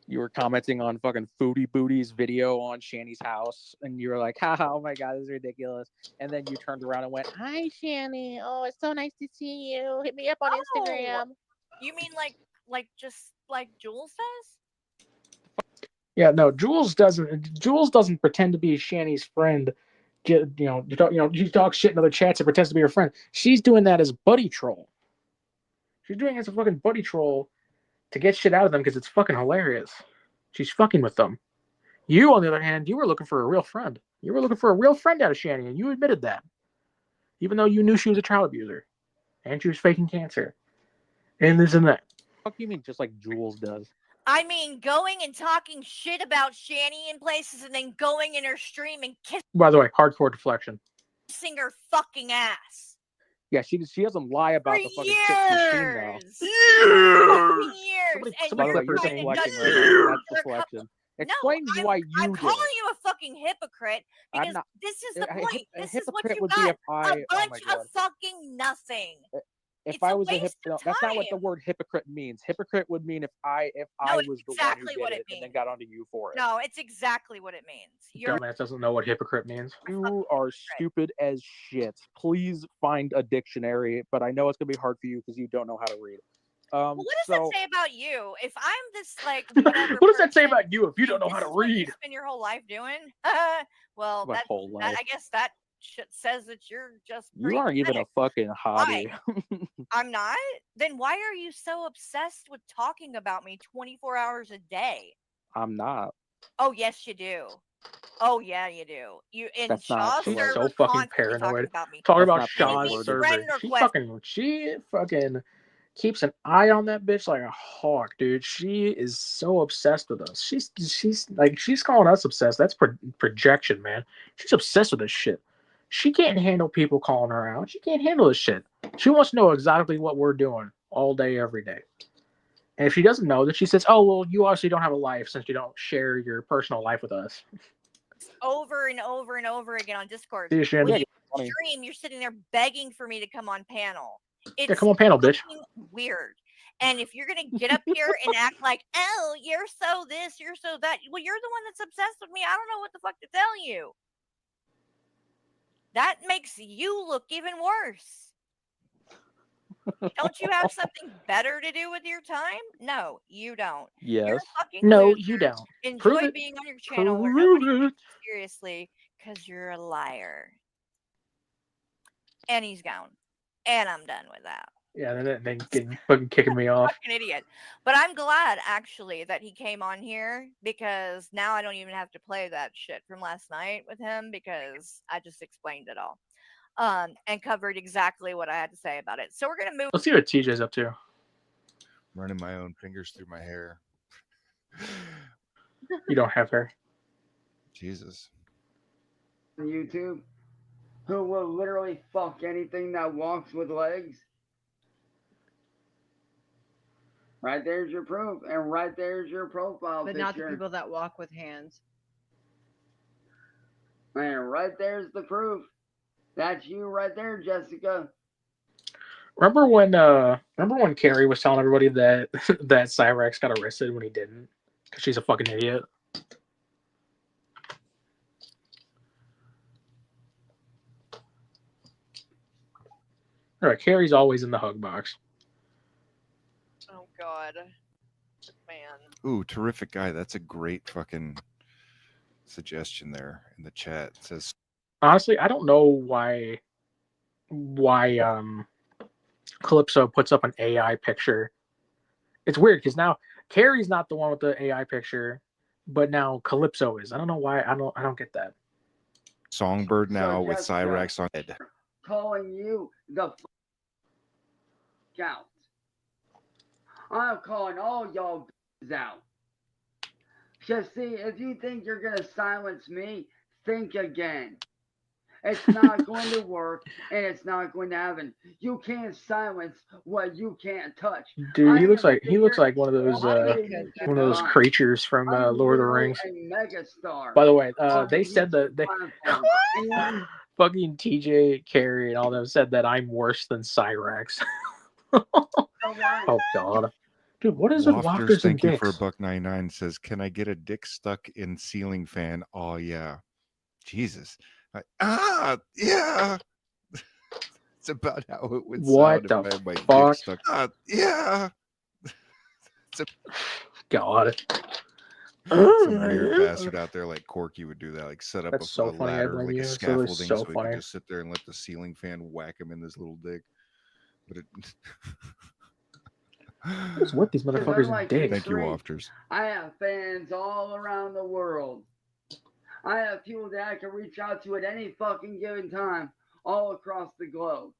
You were commenting on fucking Foodie Booty's video on Shani's house, and you were like, "Ha! Oh my god, this is ridiculous!" And then you turned around and went, "Hi, Shani. Oh, it's so nice to see you. Hit me up on Instagram." You mean like just like Jules does? Yeah, no, Jules doesn't pretend to be Shani's friend. You talk shit in other chats and pretends to be her friend. She's doing that as buddy troll. She's doing it as a fucking buddy troll to get shit out of them because it's fucking hilarious. She's fucking with them. You, on the other hand, you were looking for a real friend. You were looking for a real friend out of Shani, and you admitted that. Even though you knew she was a child abuser. And she was faking cancer. And this and that. What do you mean just like Jules does? I mean, going and talking shit about Shani in places and then going in her stream and By the way, hardcore deflection. kissing her fucking ass. Yeah, she doesn't lie about the fucking shit she's seen though. Years. And By the way, you're deflecting right now. That's deflection. Explain why you I'm did calling it. you a fucking hypocrite because not- this is the a point. hip- a This is what hypocrite you would be got. if I- A oh my bunch God. of fucking nothing. If It's I a was a waste of that's not what the time. word hypocrite means. Hypocrite would mean if I No, was it's the exactly one what who did it it and then means. got onto you for it. No, it's exactly what it means. You're Dumbass doesn't know what hypocrite means. You are stupid as shit. Please find a dictionary, but I know it's gonna be hard for you because you don't know how to read. Well, what does So that say about you? If I'm this like whatever What does that say person about you if you don't and know how this to is what you read? spend your whole life doing, well, my whole that life. I guess that says that you're just You pretty aren't even a pathetic. fucking Why? hottie. I'm not? Then why are you so obsessed with talking about me 24 hours a day? I'm not. Oh, yes, you do. Oh, yeah, you do. You in That's not Shaw's the She's word. server so fucking constantly talking paranoid. about me. Talking That's about not the right Shaw's Sending me word. server. friend requests. She fucking keeps an eye on that bitch like a hawk, dude. She is so obsessed with us. She's calling us obsessed. That's projection, man. She's obsessed with this shit. She can't handle people calling her out. She can't handle this shit. She wants to know exactly what we're doing all day, every day. And if she doesn't know, then she says, "Oh, well, you obviously don't have a life since you don't share your personal life with us." Over and over and over again on Discord. See you, Shin. When Yeah, you funny. stream, you're sitting there begging for me to come on panel. It's come on panel, bitch. fucking weird. And if you're gonna get up here and act like, oh, you're so this, you're so that, well, you're the one that's obsessed with me. I don't know what the fuck to tell you. That makes you look even worse. Don't you have something better to do with your time? No, you don't. You're Yes. a fucking No, loser. you don't. Enjoy Prove it. being on your channel where Prove nobody it. takes you seriously because you're a liar. And he's gone. And I'm done with that. Yeah, then getting fucking kicking me off. Fucking idiot. But I'm glad actually that he came on here because now I don't even have to play that shit from last night with him because I just explained it all. And covered exactly what I had to say about it. So we're gonna move. Let's see what TJ's up to. Running my own fingers through my hair. You don't have hair. Jesus. On YouTube, who will literally fuck anything that walks with legs. Right there's your proof, and right there's your profile But picture. not the people that walk with hands. And right there's the proof. That's you right there, Jessica. Remember when Carrie was telling everybody that that Cyrex got arrested when he didn't? Because she's a fucking idiot. Alright, Carrie's always in the hug box. Oh God. Man. Ooh, terrific guy. That's a great fucking suggestion there in the chat. It says Honestly, I don't know why Calypso puts up an AI picture. It's weird because now Carrie's not the one with the AI picture, but now Calypso is. I don't know why. I don't get that. Songbird now with Jessica, Cyrex on head. calling you the out. I'm calling all y'all out. Just see, if you think you're gonna silence me, think again. It's not going to work, and it's not going to happen. You can't silence what you can't touch. Dude, he looks like one of those creatures from Lord of the Rings. A megastar. By the way, on they the said that YouTube they platform. And fucking TJ, Carrie, and all them said that I'm worse than Cyrex. Oh God, dude, what is with Wafters, wafters and thank you for dicks? $1.99. Says, can I get a dick stuck in ceiling fan? Oh yeah, Jesus. Yeah. It's about how it would What sound the if I had my fuck? dick stuck. Yeah. God. Some weird bastard out there like Corky would do that, like set up That's so a funny, I ladder, blame like you. a It's literally scaffolding, so so he funny. could just sit there and let the ceiling fan whack him in this little dick. But it. What's with these motherfuckers and dicks? Thank you, Wafters. I have fans all around the world. I have people that I can reach out to at any fucking given time, all across the globe.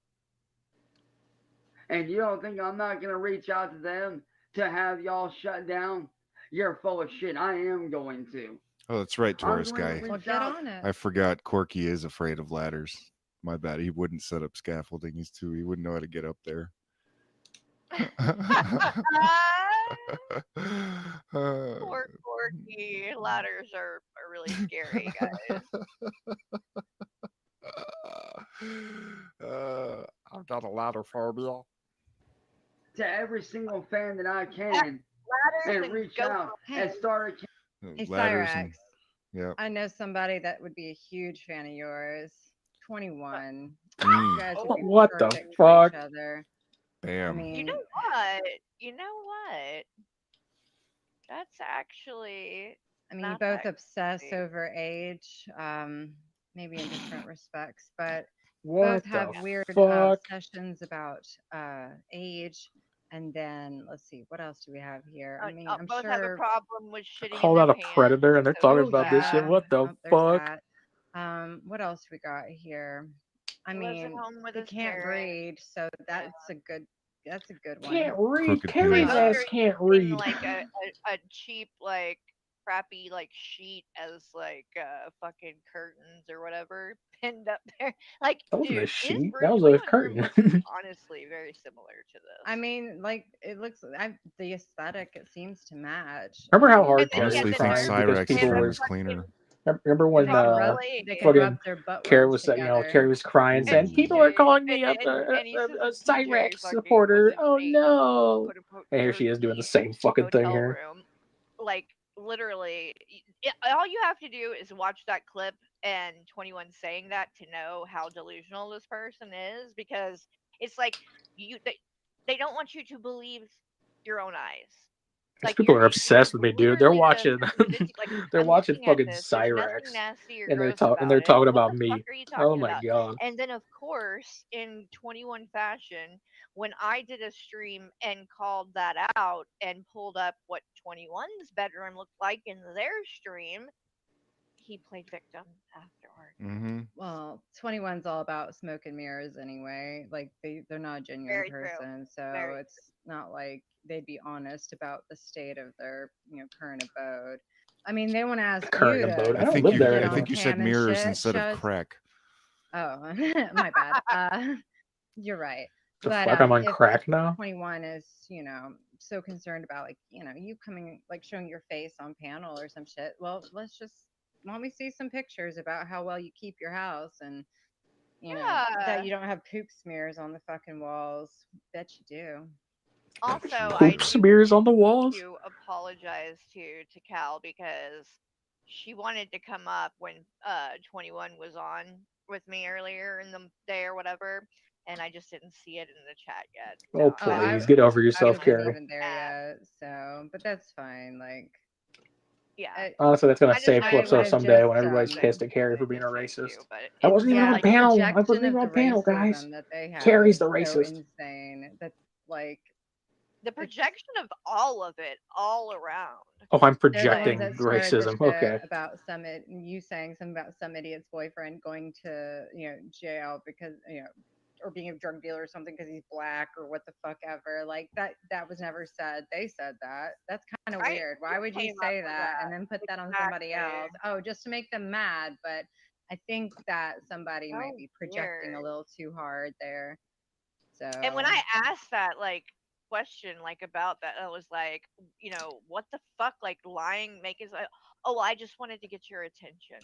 And you don't think I'm not gonna reach out to them to have y'all shut down? You're full of shit. I am going to. Oh, that's right, Taurus guy. Well, get on it. I forgot Corky is afraid of ladders. My bad. He wouldn't set up scaffolding. He wouldn't know how to get up there. Poor Corky. Ladders are really scary, guys. I've got a ladder phobia. To every single fan that I can, and reach out and start a Hey, Ladders Cyrex. and yeah. I know somebody that would be a huge fan of yours. 21. Mm. You guys would be What the perfect for fuck? each other. Bam. mean, You know what? You know what? That's actually I mean, you not both that obsess crazy. over age, maybe in different respects, but What both have the weird fuck? obsessions about age. And then let's see, what else do we have here? I mean, I'm Both have a sure. problem with shitting in Call their that a pants. predator, and they're So talking there's Oh about this shit. yeah. that. What the Oh, there's fuck? that. What else we got here? I Lives at mean, home with they his can't parents. breed, so that's a good one. Can't read. Crooked Carrie's penis. ass Are can't using read. like a cheap like crappy like sheet as like fucking curtains or whatever pinned up there. Like, That wasn't a dude, sheet. That was a 21's room curtain. looks honestly very similar to this. I mean, like it looks. The aesthetic it seems to match. I Remember how mean, hard And then Carrie he Honestly, was had the think crying nerve because to Cyrex people say that trim were. is cleaner. Remember when they probably could rub fucking their butt Carrie ones was saying, together. Carrie was crying, and saying people Ooh. are calling me and he says a that TJ Cyrex fucking was supporter. in Oh a no! quote unquote And here she is doing the dirty same fucking thing hotel here. room. Like literally, all you have to do is watch that clip and 21 saying that to know how delusional this person is, because it's like they don't want you to believe your own eyes. These Like people are you're obsessed with me, dude. They're literally just watching, like, they're I'm watching looking at fucking this. There's nothing Cyrex, nasty or and gross they're about it. talking What about the fuck me. are you Oh talking my about? god! And then of course in 21 fashion, when I did a stream and called that out and pulled up what 21's bedroom looked like in their stream, he played victim afterward. Mm-hmm. Well, 21's all about smoke and mirrors anyway. Like they're not a genuine Very true. person, so Very it's not like they'd be honest about the state of their current abode. I mean, they want to ask Current you abode. to I don't live there get I on anymore. think you said cam and mirrors shit. instead of Show us. crack. Oh, my bad. You're right. The But fuck? I'm on if crack now. 21 is, so concerned about like, you coming like showing your face on panel or some shit, well, let me see some pictures about how well you keep your house and that Yeah. you don't have poop smears on the fucking walls. Bet you do. Also, I Poop do smears on the walls. to apologize to Cal because she wanted to come up when 21 was on with me earlier in the day or whatever, and I just didn't see it in the chat yet. Oh So I'm please, get over I yourself, wasn't Carrie. even there yet, so but that's fine. Like, yeah. Honestly, that's gonna I just save I Calypso would've someday just, when everybody's pissed at Carrie for to being a say racist. too, but I it's wasn't even on yeah, the panel. I wasn't projection even of on the panel, guys. racism that they have Carrie's is the so racist. insane. That's like the projection of all of it, all around. Oh, I'm they're the ones projecting that started the racism. shit Okay. about you saying something about some idiot's boyfriend going to jail because or being a drug dealer or something because he's black or what the fuck ever. Like that was never said. They said that. That's kind of Right? weird. Why Who would you came up say with that and then put that on somebody Exactly. else? Oh, just to make them mad. But I think that somebody So might be projecting a weird. little too hard there. So And when I asked that like question like about that, I was like, what the fuck, like lying, making like, oh, I just wanted to get your attention.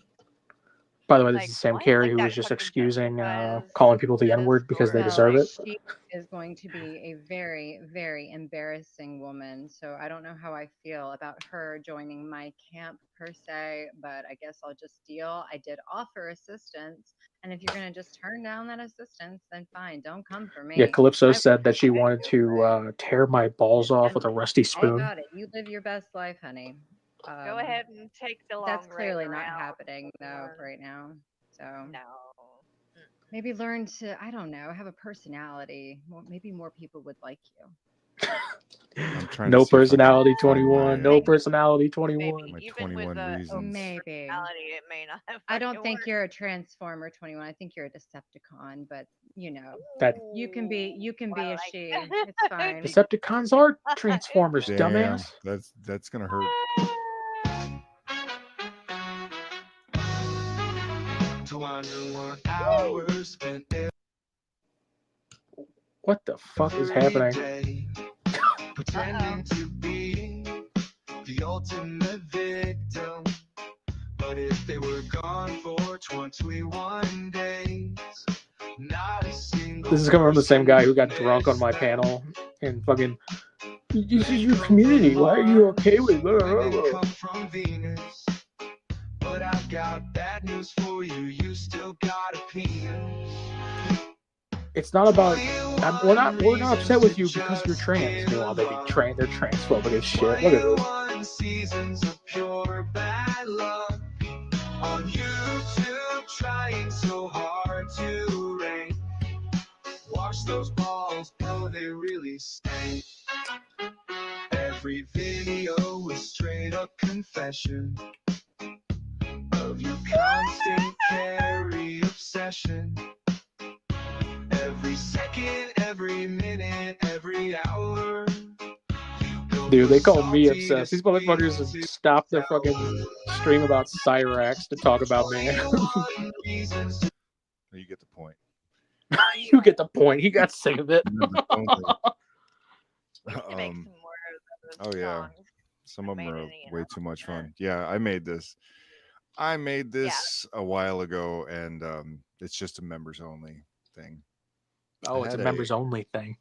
By the way, this Like is Sam what? Carey Like who that was just fucking excusing justifies calling people the N this, word because they or deserve like it. she is going to be a very, very embarrassing woman. So I don't know how I feel about her joining my camp per se, but I guess I'll just deal. I did offer assistance. And if you're going to just turn down that assistance, then fine. Don't come for me. Yeah, Calypso I said that she wanted to tear my balls off with a rusty all spoon. about it. You live your best life, honey. go ahead and take the long That's ride clearly not around. happening though right now. So No. maybe learn to, I don't know, have a personality. Maybe more people would like you. I'm trying No to see if I personality, can find 21. my, No personality, 21. my Even 21 with reasons. Maybe. personality, it may not have I don't fucking think worked. you're a transformer 21. I think you're a Decepticon, but That you can be a like she. It's fine. Decepticons are Transformers, Damn, dumbass. that's gonna hurt. 21 hours spent What the fuck is every happening? day pretending to be the ultimate victim. But if they were gone for 21 days, not a single This is coming from the same guy who got person drunk on my missed them. panel and fucking. This is your community. Why are you okay with Women it? come from Venus, but I've got bad news for you. You still got a penis. It's not about We're not upset with you because you're trans. Meanwhile, they're transphobic as shit. Look at this. 21 seasons of pure bad luck on YouTube, trying so hard to rank. Watch those balls, bro, they really stink. Every video is straight up confession of your constant Carrie obsession. Every second, every minute, every hour. Dude, they call me obsessed. These motherfuckers have stopped their fucking stream about Cyrax to talk about me. You get the point. You get the point. He got sick of it. Oh yeah, some of them are way too much fun. Yeah, I made this a while ago, and it's just a members only thing. Oh, it's a members only thing.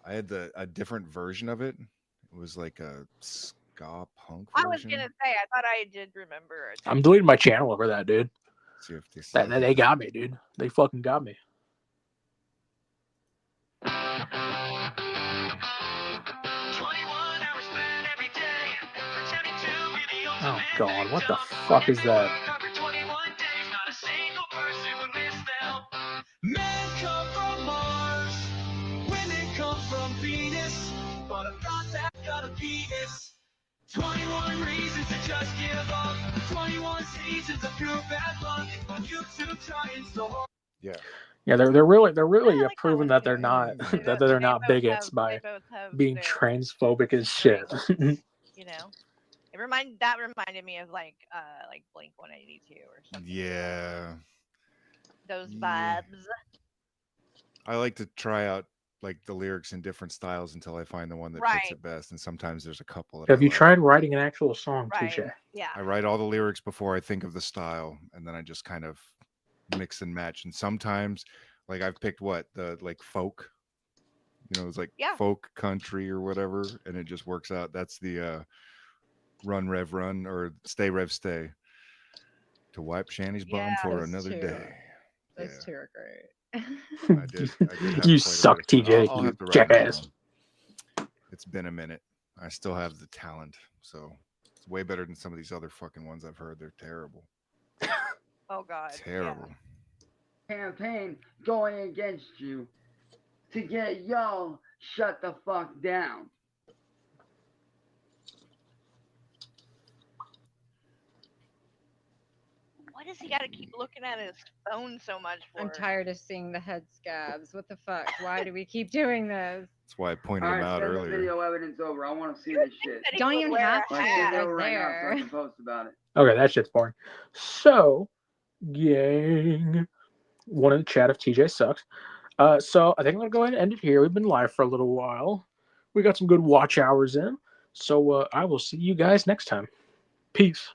I had a different version of it. It was like a ska punk version. I was gonna say, I thought I did remember it. I'm deleting my channel over that, dude. See if they they got me, dude. They fucking got me. Oh god, what the fuck is that? Men come from Mars, women come from Venus, but I'm not that kind of Venus. 21 reasons to just give up. 21 seasons of pure bad luck on YouTube trying so hard. Yeah, they're really proving that they're not that they're not bigots by being transphobic as shit. You know, that reminded me of like Blink 182 or something. Yeah. Those vibes. I like to try out like the lyrics in different styles until I find the one that fits it best. And sometimes there's a couple. Have you tried writing an actual song, TJ? Yeah. I write all the lyrics before I think of the style, and then I just kind of mix and match. And sometimes, like I've picked the folk, it's like folk country or whatever, and it just works out. That's the Run Rev Run or Stay Rev Stay to wipe Shanny's bum for another day. Those two are great. I did have You quite a suck, bit of fun. TJ. I'll You have to write jackass. it's been a minute. I still have the talent, so it's way better than some of these other fucking ones I've heard. They're terrible. Oh god. Terrible. Campaign going against you to get y'all shut the fuck down. What does he got to keep looking at his phone so much for? I'm tired of seeing the head scabs. What the fuck? Why do we keep doing this? That's why I pointed them out send earlier. the video evidence over. I want to see this shit. Don't even have to. Like, send it They're over right now so I there. can post about it. Okay, that shit's boring. So, gang, one in the chat if TJ sucks. So I think I'm gonna go ahead and end it here. We've been live for a little while. We got some good watch hours in. So I will see you guys next time. Peace.